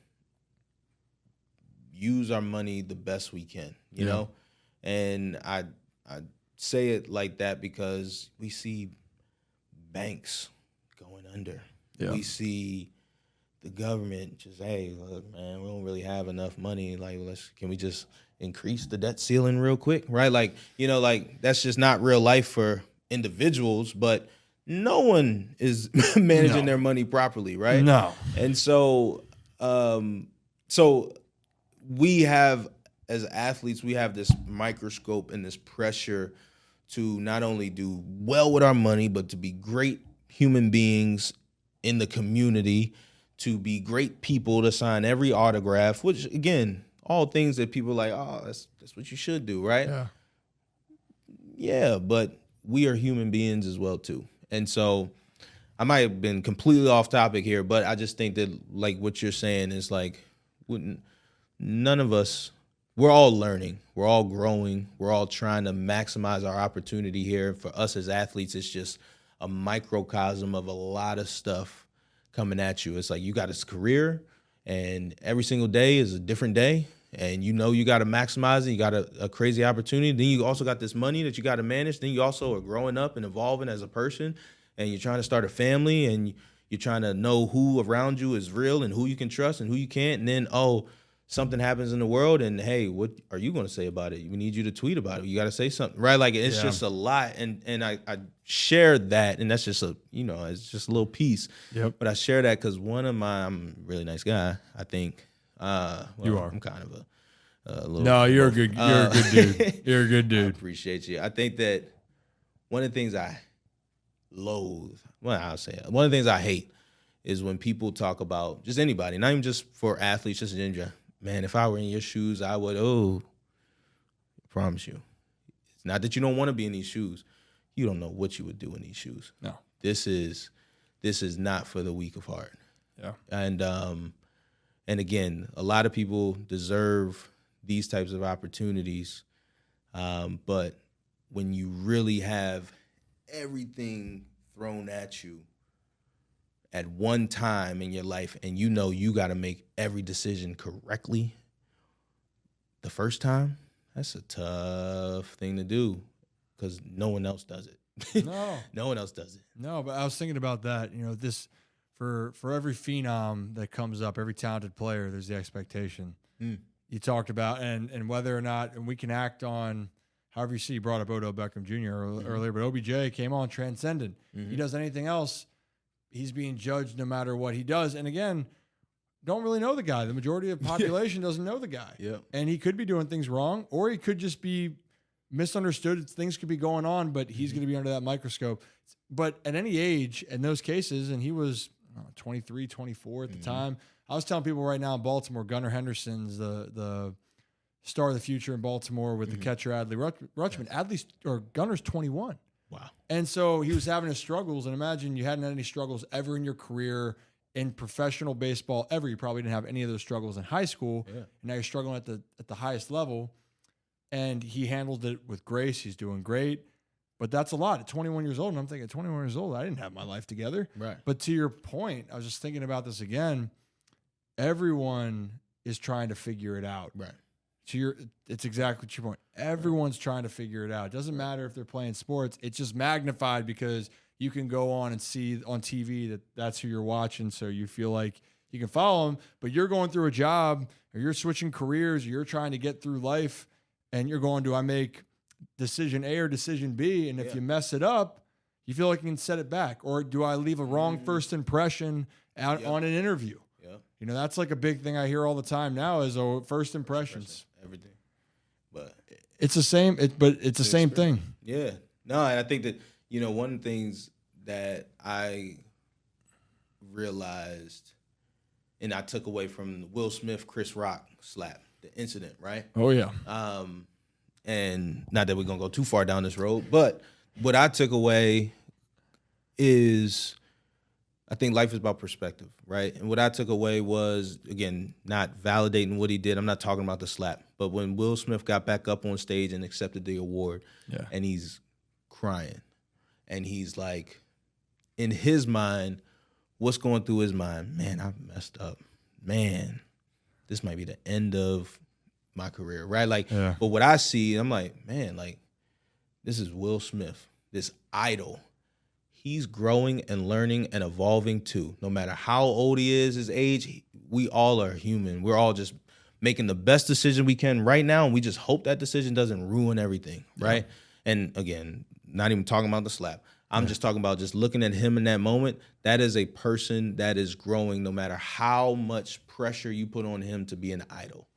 use our money the best we can, you know? And I say it like that because we see banks going under. Yeah. We see the government just, hey, look, man, we don't really have enough money. Like, can we just increase the debt ceiling real quick, right? Like, that's just not real life for individuals, but no one is managing their money properly, right? No. And so, we have, as athletes, we have this microscope and this pressure to not only do well with our money, but to be great human beings in the community, to be great people, to sign every autograph, which, again, all things that people are like, oh, that's what you should do, right? Yeah, but we are human beings as well, too. And so I might have been completely off topic here, but I just think that, like, what you're saying is, like, none of us we're all learning. We're all growing. We're all trying to maximize our opportunity here. For us as athletes, it's just a microcosm of a lot of stuff coming at you. It's like you got this career, and every single day is a different day. And you got to maximize it. You got a crazy opportunity. Then you also got this money that you got to manage. Then you also are growing up and evolving as a person, and you're trying to start a family, and you're trying to know who around you is real and who you can trust and who you can't. And then, something happens in the world, and hey, what are you going to say about it? We need you to tweet about it. You got to say something, right? Like it's just a lot. And I shared that, and that's just it's just a little piece. Yep. But I share that because I'm a really nice guy, I think. You are. I'm kind of a little. No, you're a good dude. You're a good dude. I appreciate you. I think that one of the things I loathe, one of the things I hate is when people talk about just anybody, not even just for athletes, just in general. Man, if I were in your shoes, I would. I promise you. It's not that you don't want to be in these shoes. You don't know what you would do in these shoes. No. This is not for the weak of heart. Yeah. And again, a lot of people deserve these types of opportunities, but when you really have everything thrown at you at one time in your life, and you got to make every decision correctly the first time, that's a tough thing to do because no one else does it. No. No one else does it. No, but I was thinking about that. This for every phenom that comes up, every talented player, there's the expectation. You talked about, and whether or not, and we can act on however you see. You brought up Odell Beckham Jr. Earlier, but OBJ came on transcendent. He does anything else, he's being judged no matter what he does. And again, don't really know the guy. The majority of the population doesn't know the guy. Yep. And he could be doing things wrong, or he could just be misunderstood. Things could be going on, but he's going to be under that microscope. But at any age, in those cases, and he was 23, 24 at the time. I was telling people right now in Baltimore, Gunnar Henderson's the star of the future in Baltimore with the catcher Adley Rutschman. Gunnar's 21. Wow. And so he was having his struggles. And imagine you hadn't had any struggles ever in your career in professional baseball ever. You probably didn't have any of those struggles in high school. Yeah. And now you're struggling at the highest level. And he handled it with grace. He's doing great. But that's a lot at 21 years old. And I'm thinking, at 21 years old, I didn't have my life together. Right. But to your point, I was just thinking about this again. Everyone is trying to figure it out. Right. It's exactly what your point. Everyone's trying to figure it out. It doesn't matter if they're playing sports. It's just magnified because you can go on and see on TV that that's who you're watching. So you feel like you can follow them, but you're going through a job or you're switching careers or you're trying to get through life and you're going, do I make decision A or decision B? And if you mess it up, you feel like you can set it back. Or do I leave a wrong first impression out on an interview? Yeah. That's like a big thing I hear all the time now is first impressions. Everything. But it's the same, it's the same thing. Yeah. No, and I think that, one of the things that I realized and I took away from the Will Smith, Chris Rock slap, the incident, right? Oh, yeah. And not that we're going to go too far down this road, but what I took away is I think life is about perspective, right? And what I took away was, again, not validating what he did. I'm not talking about the slap. But when Will Smith got back up on stage and accepted the award, and he's crying, and he's like, in his mind, what's going through his mind? Man, I messed up. Man, this might be the end of my career, right? But what I see, I'm like, man, this is Will Smith, this idol. He's growing and learning and evolving too. No matter how old he is, his age, we all are human. We're all just making the best decision we can right now, and we just hope that decision doesn't ruin everything, right? And again, not even talking about the slap. I'm just talking about just looking at him in that moment. That is a person that is growing no matter how much pressure you put on him to be an idol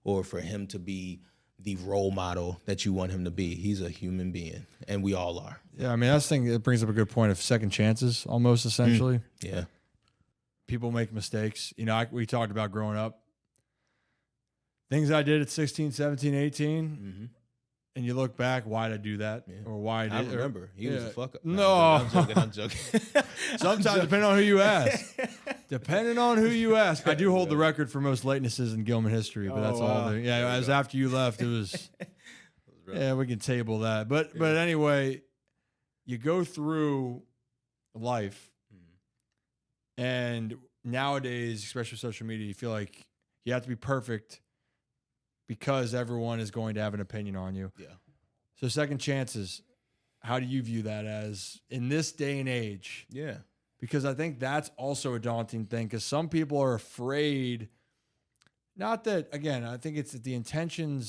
or for him to be the role model that you want him to be. He's a human being, and we all are. Yeah, I mean, that's the thing. It brings up a good point of second chances, almost, essentially. Yeah. People make mistakes. We talked about growing up. Things I did at 16, 17, 18, and you look back, why did I do that? Yeah. Or why did I remember. He was a fuck up. No. I'm joking. Sometimes, depending on who you ask. Depending on who you ask. I do hold the record for most latenesses in Gilman history, but that's all. Yeah, as after you left, it was. Yeah, we can table that. But anyway, you go through life, and nowadays, especially with social media, you feel like you have to be perfect because everyone is going to have an opinion on you. Yeah. So second chances, how do you view that as in this day and age? Yeah. Because I think that's also a daunting thing because some people are afraid. Not that, again, I think it's that the intention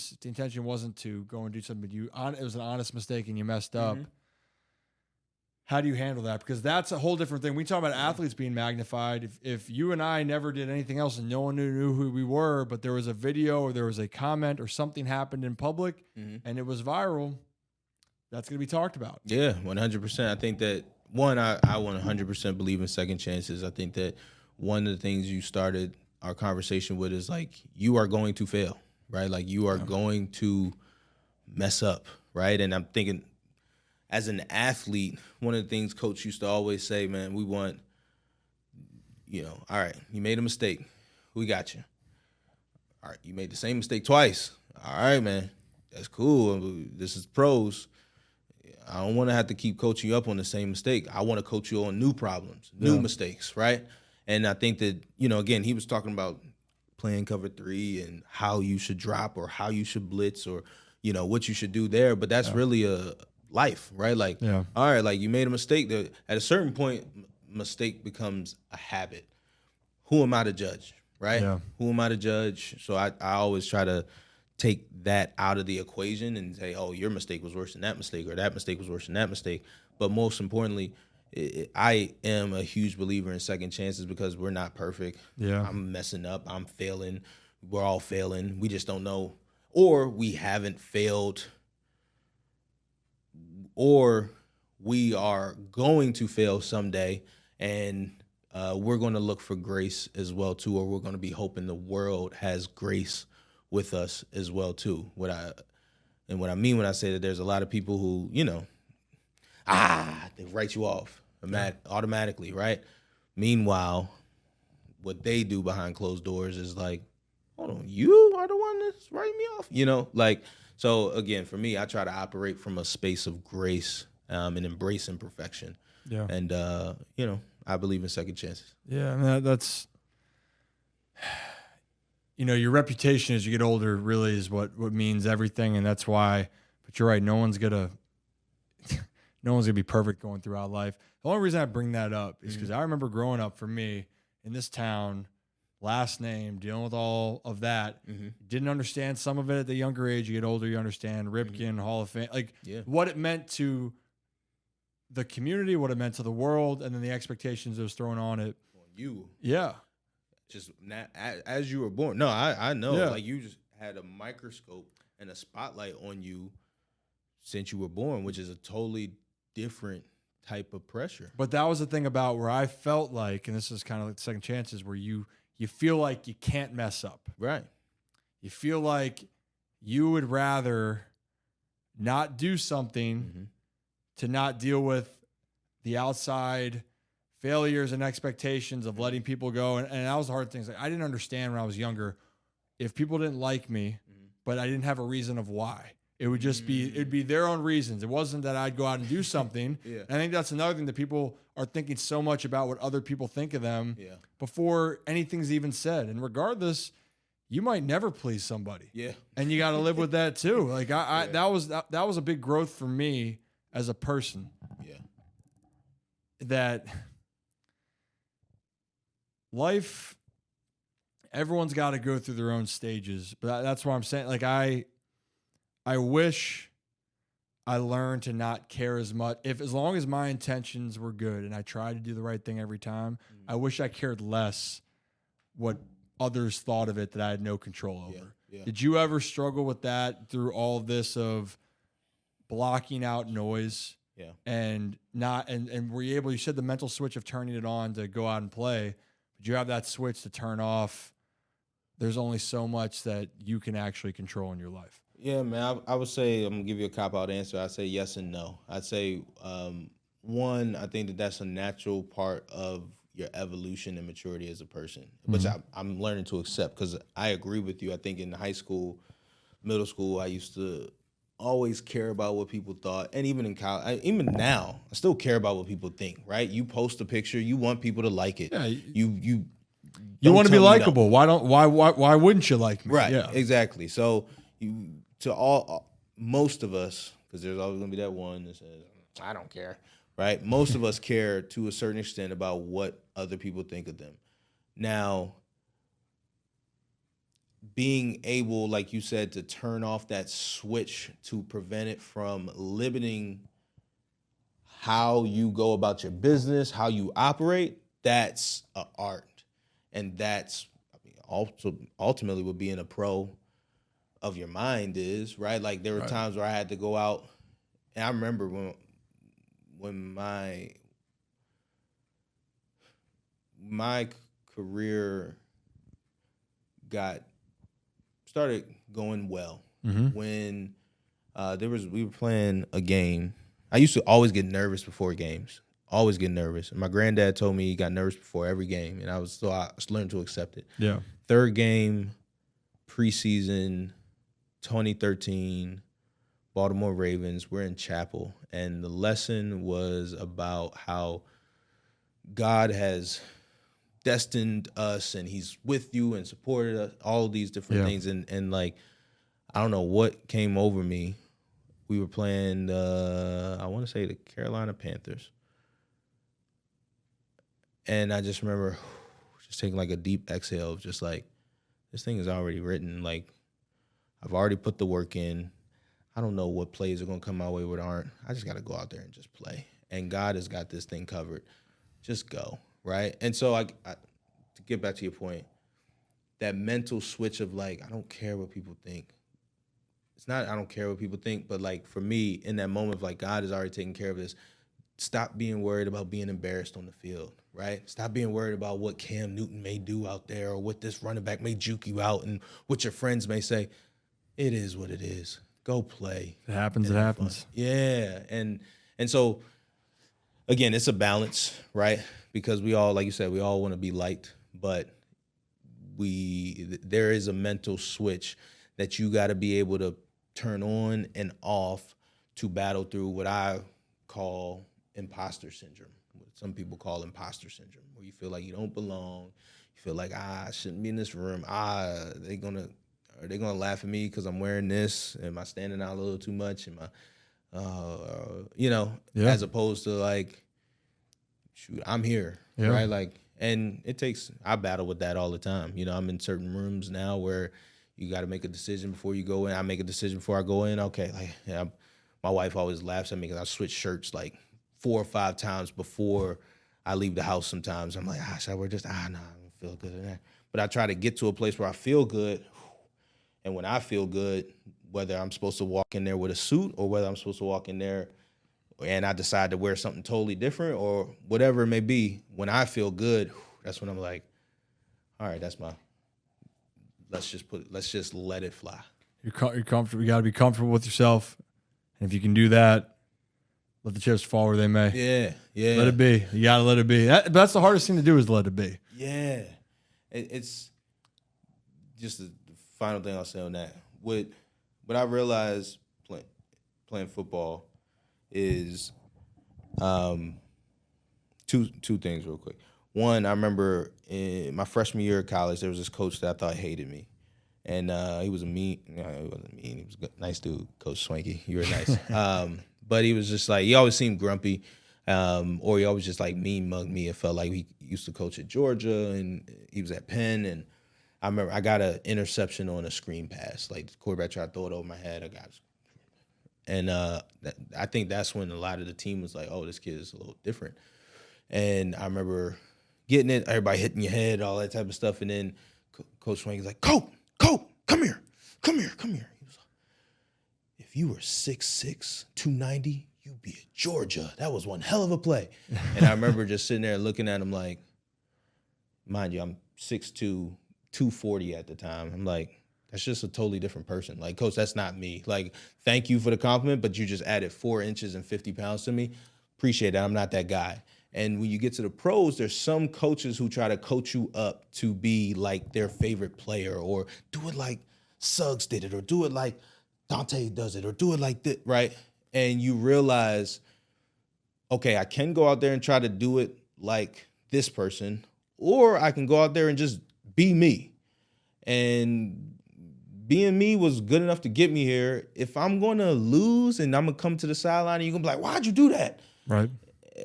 wasn't to go and do something, but it was an honest mistake and you messed up. How do you handle that? Because that's a whole different thing. We talk about athletes being magnified. If you and I never did anything else and no one knew who we were, but there was a video or there was a comment or something happened in public and it was viral, that's going to be talked about. Yeah, 100%. I think that, one, I 100% believe in second chances. I think that one of the things you started our conversation with is like, you are going to fail, right? Like you are going to mess up, right? And I'm thinking as an athlete, one of the things coach used to always say, man, we want, all right, you made a mistake. We got you. All right, you made the same mistake twice. All right, man, that's cool. This is pros. I don't want to have to keep coaching you up on the same mistake. I want to coach you on new problems, new mistakes, right? And I think that, again, he was talking about playing cover 3 and how you should drop or how you should blitz or, what you should do there. But that's really a life, right? Like, all right, like you made a mistake. At a certain point, mistake becomes a habit. Who am I to judge, right? Yeah. Who am I to judge? So I always try to take that out of the equation and say, oh, your mistake was worse than that mistake or that mistake was worse than that mistake. But most importantly, I am a huge believer in second chances because we're not perfect. Yeah, I'm messing up. I'm failing. We're all failing. We just don't know. Or we haven't failed. Or we are going to fail someday. And we're going to look for grace as well, too. Or we're going to be hoping the world has grace with us as well, too. What I mean when I say that there's a lot of people who, they write you off automatically, right? Meanwhile, what they do behind closed doors is like, hold on, you are the one that's writing me off, So again, for me, I try to operate from a space of grace and embrace imperfection. Yeah. And, I believe in second chances. Yeah, I mean, that's, your reputation as you get older really is what means everything. And that's why, but you're right, no one's going to be perfect going throughout life. The only reason I bring that up is because I remember growing up for me in this town, last name, dealing with all of that. Didn't understand some of it at the younger age. You get older, you understand Ripken, Hall of Fame, what it meant to the community, what it meant to the world, and then the expectations that was thrown on it. On you. Yeah. Just as you were born. No, I know. Yeah. Like you just had a microscope and a spotlight on you since you were born, which is a totally different type of pressure. But that was the thing about where I felt like, and this is kind of like the second chances, where you feel like you can't mess up. Right. You feel like you would rather not do something to not deal with the outside failures and expectations of letting people go. And that was the hard thing. Like, I didn't understand when I was younger if people didn't like me, but I didn't have a reason of why. It would just be, it'd be their own reasons. It wasn't that I'd go out and do something. And I think that's another thing that people are thinking so much about what other people think of them before anything's even said. And regardless, you might never please somebody. Yeah. And you got to live with that too. Like that was a big growth for me as a person. Yeah. That life, everyone's got to go through their own stages. But that's why I'm saying, like, I wish I learned to not care as much. As long as my intentions were good and I tried to do the right thing every time, I wish I cared less what others thought of it that I had no control over. Yeah. Did you ever struggle with that through all of this of blocking out noise? Yeah. And were you able, you said the mental switch of turning it on to go out and play, but you have that switch to turn off. There's only so much that you can actually control in your life. Yeah, man, I would say, I'm going to give you a cop-out answer. I'd say yes and no. I'd say, one, I think that's a natural part of your evolution and maturity as a person, which I'm learning to accept, because I agree with you. I think in high school, middle school, I used to always care about what people thought, and even in college, even now, I still care about what people think. Right? You post a picture, you want people to like it. Yeah, you want to be tell me no. likable. Why wouldn't you like me? Right. Yeah. Exactly. So most of us, because there's always gonna be that one that says, I don't care. Right? Most of us care to a certain extent about what other people think of them. Now, being able, like you said, to turn off that switch to prevent it from limiting how you go about your business, how you operate, that's an art. And that's, I mean, also ultimately what being a pro of your mind is, right? Like there were times where I had to go out, and I remember when my career started going well, when we were playing a game. I used to always get nervous before games, always get nervous. And my granddad told me he got nervous before every game, and I learned to accept it. Yeah. Third game, preseason, 2013, Baltimore Ravens. We're in chapel, and the lesson was about how God has destined us, and he's with you and supported us, all these different things. And like, I don't know what came over me. We were playing, I want to say the Carolina Panthers. And I just remember just taking like a deep exhale of just like, this thing is already written. Like, I've already put the work in. I don't know what plays are going to come my way, what aren't. I just got to go out there and just play. And God has got this thing covered. Just go, right? And so I to get back to your point, that mental switch of like, I don't care what people think. It's not I don't care what people think, but like for me, in that moment of like, God has already taken care of this. Stop being worried about being embarrassed on the field, right? Stop being worried about what Cam Newton may do out there, or what this running back may juke you out, and what your friends may say. It is what it is. Go play. If it happens, it happens. Yeah. And so, again, it's a balance, right? Because we all, like you said, we all want to be liked, but there is a mental switch that you got to be able to turn on and off to battle through what I call imposter syndrome, what some people call imposter syndrome, where you feel like you don't belong. You feel like, I shouldn't be in this room. Are they gonna laugh at me because I'm wearing this? Am I standing out a little too much? Am I, as opposed to like, shoot, I'm here, right? Like, and I battle with that all the time. I'm in certain rooms now where you got to make a decision before you go in. I make a decision before I go in. Okay, like, my wife always laughs at me because I switch shirts like 4 or 5 times before I leave the house. Sometimes I'm like, should I wear this? No, I don't feel good in that. But I try to get to a place where I feel good. And when I feel good, whether I'm supposed to walk in there with a suit or whether I'm supposed to walk in there and I decide to wear something totally different or whatever it may be, when I feel good, that's when I'm like, all right, let's just let it fly. You're comfortable. You got to be comfortable with yourself. And if you can do that, let the chips fall where they may. Yeah. Let it be. You got to let it be. That's the hardest thing to do, is let it be. Yeah. It's just the final thing I'll say on that. What I realized playing football is two things real quick. One, I remember in my freshman year of college, there was this coach that I thought hated me. And he was he wasn't mean. He was a nice dude, Coach Swanky. You were nice. But he was just like, he always seemed grumpy, or he always just like mean mugged me. It felt like he used to coach at Georgia and he was at Penn. And I remember I got an interception on a screen pass. Like the quarterback tried to throw it over my head. I got it. And I think that's when a lot of the team was like, oh, this kid is a little different. And I remember getting it, everybody hitting your head, all that type of stuff. And then Coach Swanky's like, Cope, come here. He was like, if you were 6'6", 290, you'd be at Georgia. That was one hell of a play. And I remember just sitting there looking at him like, mind you, I'm 6'2", 240 at the time. I'm like, that's just a totally different person. Like, Coach, that's not me. Like, thank you for the compliment, but you just added 4 inches and 50 pounds to me. Appreciate that. I'm not that guy. And when you get to the pros, there's some coaches who try to coach you up to be like their favorite player, or do it like Suggs did it, or do it like Dante does it, or do it like that, right? And you realize, okay, I can go out there and try to do it like this person, or I can go out there and just be me. And being me was good enough to get me here. If I'm going to lose and I'm going to come to the sideline and you're going to be like, why'd you do that? Right.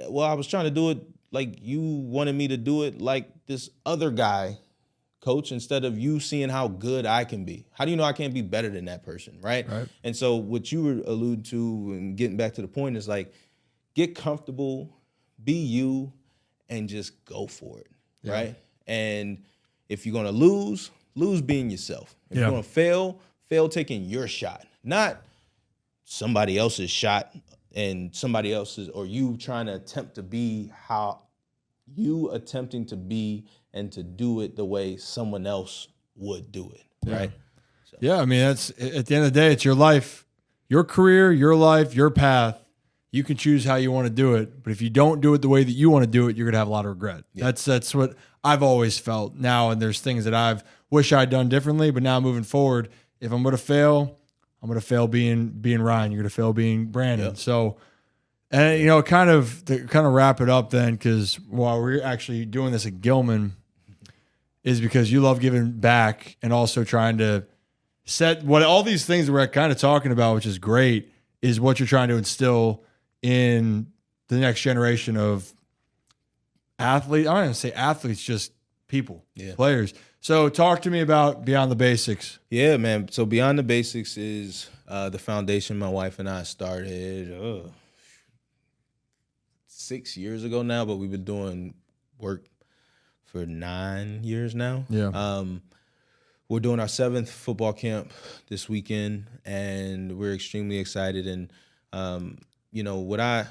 Well, I was trying to do it like you wanted me to do it like this other guy, coach, instead of you seeing how good I can be. How do you know I can't be better than that person, right? And so what you were alluding to and getting back to the point is like, get comfortable, be you, and just go for it, right? And if you're going to lose being yourself. If you're going to fail taking your shot, not somebody else's shot and somebody else's, or you trying to attempt to be how you attempting to be and to do it the way someone else would do it, right? So. Yeah, I mean, that's at the end of the day, it's your life, your career, your life, your path. You can choose how you want to do it, but if you don't do it the way that you want to do it, you're gonna have a lot of regret. Yeah. That's what I've always felt now, and there's things that I've wish I'd done differently, but now moving forward, if I'm gonna fail, I'm gonna fail being Ryan. You're gonna fail being Brandon. Yep. So, and you know, kind of wrap it up then, because while we're actually doing this at Gilman, is because you love giving back and also trying to set what all these things that we're kind of talking about, which is great, is what you're trying to instill in the next generation of athletes. I'm not going to say athletes, just people, players. So talk to me about Beyond the Basics. Yeah, man. So Beyond the Basics is the foundation my wife and I started 6 years ago now, but we've been doing work for 9 years now. Yeah. We're doing our 7th football camp this weekend, and we're extremely excited. And, you know, what I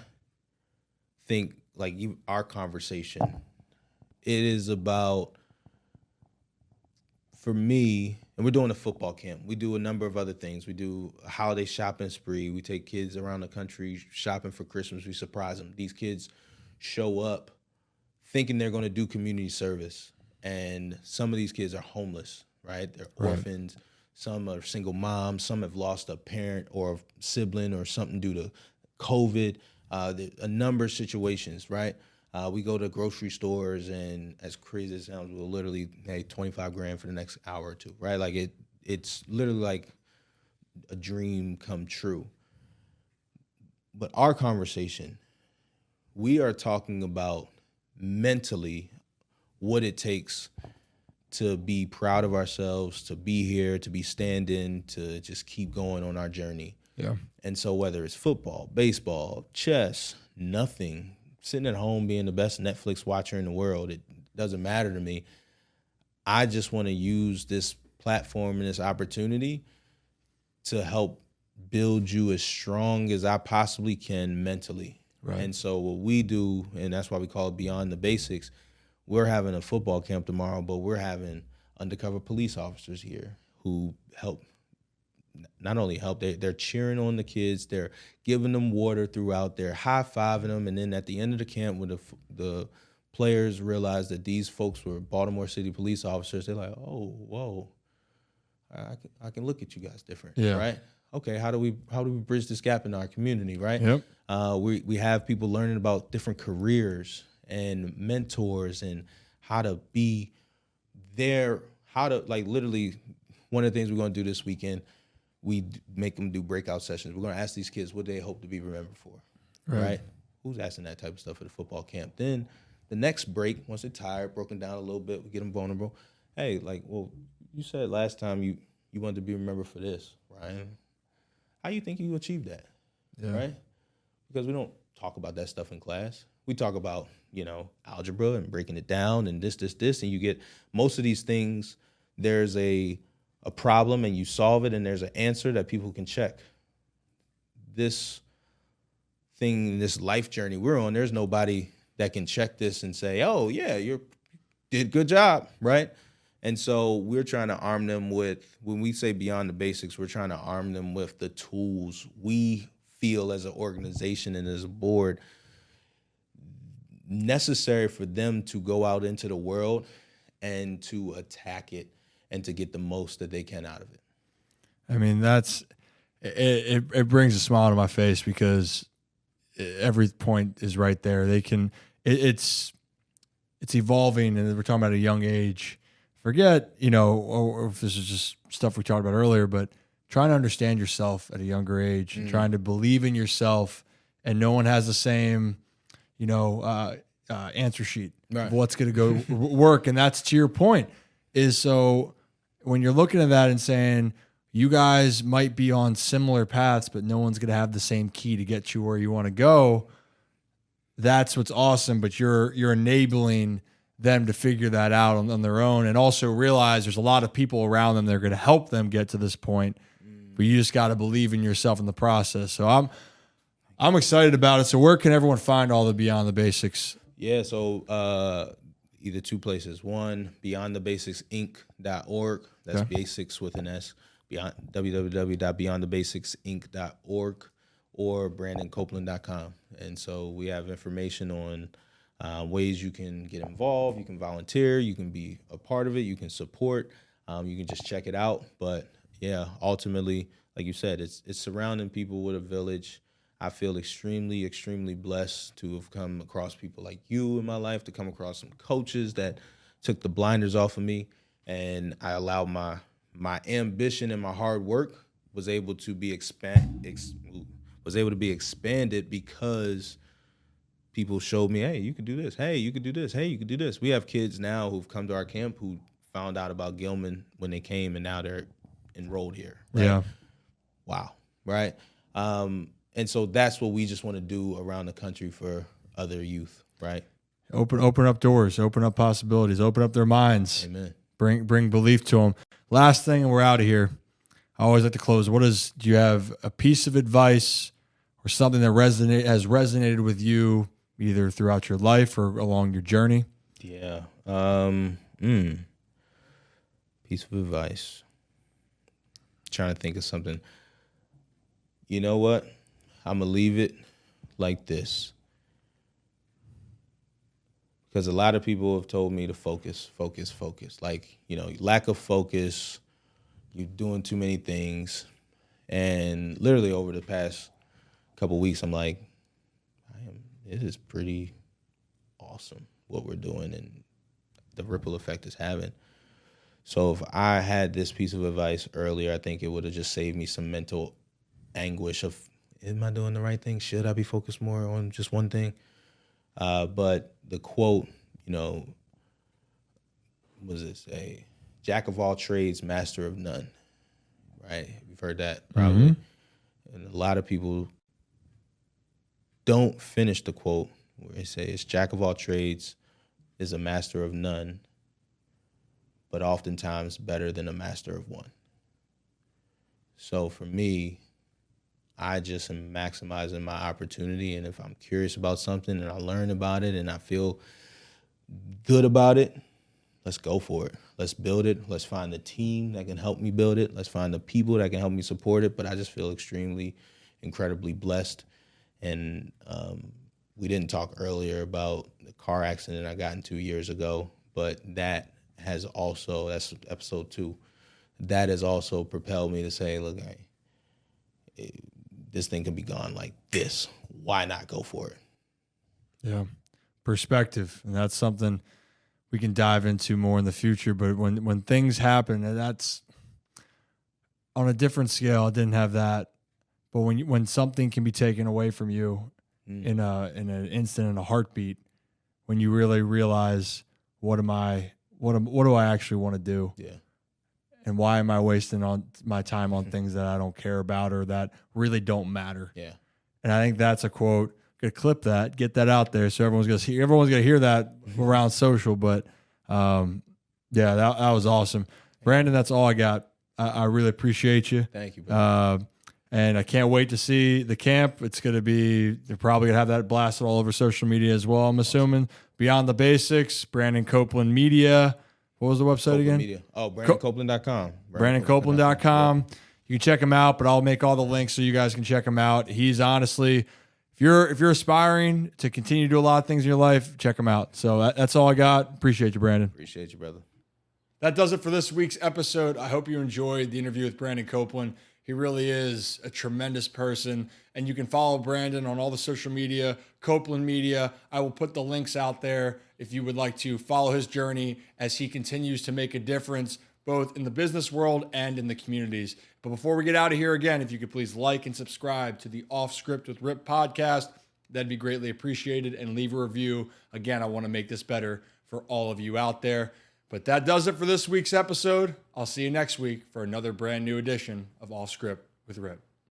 think, like our conversation, it is about, for me, and we're doing a football camp. We do a number of other things. We do a holiday shopping spree. We take kids around the country shopping for Christmas. We surprise them. These kids show up thinking they're going to do community service, and some of these kids are homeless, right? They're orphans. Some are single moms. Some have lost a parent or a sibling or something due to COVID. A number of situations, right? We go to grocery stores, and as crazy as it sounds, we'll literally pay $25,000 for the next hour or two, right? Like it's literally like a dream come true. But our conversation, we are talking about mentally what it takes to be proud of ourselves, to be here, to be standing, to just keep going on our journey. Yeah. And so whether it's football, baseball, chess, nothing, sitting at home being the best Netflix watcher in the world, it doesn't matter to me. I just want to use this platform and this opportunity to help build you as strong as I possibly can mentally. Right. And so what we do, and that's why we call it Beyond the Basics, we're having a football camp tomorrow, but we're having undercover police officers here who help. Not only help, they're cheering on the kids, they're giving them water throughout, they're high-fiving them, and then at the end of the camp, when the players realize that these folks were Baltimore City police officers, they're like, oh, whoa, I can look at you guys different, right? Okay, how do we bridge this gap in our community, right? Yep. We have people learning about different careers and mentors and how to be there, how to, like, literally, one of the things we're going to do this weekend, we make them do breakout sessions. We're going to ask these kids what they hope to be remembered for, right? Who's asking that type of stuff at the football camp? Then the next break, once they're tired, broken down a little bit, we get them vulnerable. Hey, like, well, you said last time you wanted to be remembered for this, Ryan. How you think you achieved that, right? Because we don't talk about that stuff in class. We talk about, algebra and breaking it down and this, and you get most of these things, there's a problem and you solve it and there's an answer that people can check. This thing, this life journey we're on, there's nobody that can check this and say, oh yeah, you did good job, right? And so we're trying to arm them with, when we say Beyond the Basics, we're trying to arm them with the tools we feel as an organization and as a board necessary for them to go out into the world and to attack it and to get the most that they can out of it. I mean, it brings a smile to my face because every point is right there. It's evolving, and we're talking about a young age. Forget, or if this is just stuff we talked about earlier, but trying to understand yourself at a younger age and trying to believe in yourself, and no one has the same, answer sheet of what's going to go work. And that's to your point is, so when you're looking at that and saying you guys might be on similar paths, but no one's going to have the same key to get you where you want to go. That's what's awesome. But you're enabling them to figure that out on their own, and also realize there's a lot of people around them that are going to help them get to this point. But you just got to believe in yourself in the process. So I'm excited about it. So where can everyone find all the Beyond the Basics? Yeah, so either two places. One, beyondthebasicsinc.org. That's basics with an S. www.beyondthebasicsinc.org or brandoncopeland.com. And so we have information on ways you can get involved, you can volunteer, you can be a part of it, you can support, you can just check it out. But yeah, ultimately, like you said, it's surrounding people with a village. I feel extremely, extremely blessed to have come across people like you in my life, to come across some coaches that took the blinders off of me, and I allowed my ambition and my hard work was able to be expanded because people showed me, hey, you could do this. Hey, you could do this. Hey, you could do this. We have kids now who've come to our camp who found out about Gilman when they came, and now they're enrolled here. Right? Yeah. Wow. Right. And so that's what we just want to do around the country for other youth. Right. Open up doors, open up possibilities, open up their minds. Amen. Bring belief to them. Last thing, and we're out of here. I always like to close. Do you have a piece of advice or something that has resonated with you either throughout your life or along your journey? Yeah. Piece of advice. Trying to think of something. You know what? I'm going to leave it like this. Because a lot of people have told me to focus. Like, lack of focus, you're doing too many things. And literally over the past couple weeks, I'm like, it is pretty awesome what we're doing and the ripple effect it's having. So if I had this piece of advice earlier, I think it would have just saved me some mental anguish of, am I doing the right thing? Should I be focused more on just one thing? But the quote, was this? A jack of all trades, master of none. Right? You've heard that probably. Mm-hmm. And a lot of people don't finish the quote where they say it's jack of all trades is a master of none, but oftentimes better than a master of one. So for me, I just am maximizing my opportunity, and if I'm curious about something and I learn about it and I feel good about it, let's go for it. Let's build it. Let's find the team that can help me build it. Let's find the people that can help me support it. But I just feel incredibly blessed. And we didn't talk earlier about the car accident I got in 2 years ago, but that has also, that's episode 2, that has also propelled me to say, look, this thing can be gone like this. Why not go for it? Yeah. Perspective. And that's something we can dive into more in the future. But when things happen, and that's on a different scale, I didn't have that. But when something can be taken away from you in an instant, in a heartbeat, when you really realize what do I actually want to do? Yeah. And why am I wasting my time on things that I don't care about or that really don't matter? Yeah. And I think that's a quote. Could clip that, get that out there, so everyone's gonna hear that around social. But yeah, that was awesome, Brandon. That's all I got. I really appreciate you. Thank you, brother. And I can't wait to see the camp. It's gonna be. They're probably gonna have that blasted all over social media as well. I'm assuming. Beyond the Basics, Brandon Copeland Media. What was the website Copeland again? Media. Oh, BrandonCopeland.com. BrandonCopeland.com. You can check him out, but I'll make all the links so you guys can check him out. He's honestly, if you're aspiring to continue to do a lot of things in your life, check him out. So that's all I got. Appreciate you, Brandon. Appreciate you, brother. That does it for this week's episode. I hope you enjoyed the interview with Brandon Copeland. He really is a tremendous person. And you can follow Brandon on all the social media, Copeland Media. I will put the links out there if you would like to follow his journey as he continues to make a difference both in the business world and in the communities. But before we get out of here again, if you could please like and subscribe to the Off Script with Rip podcast, that'd be greatly appreciated. And leave a review. Again, I want to make this better for all of you out there. But that does it for this week's episode. I'll see you next week for another brand new edition of Off Script with Rip.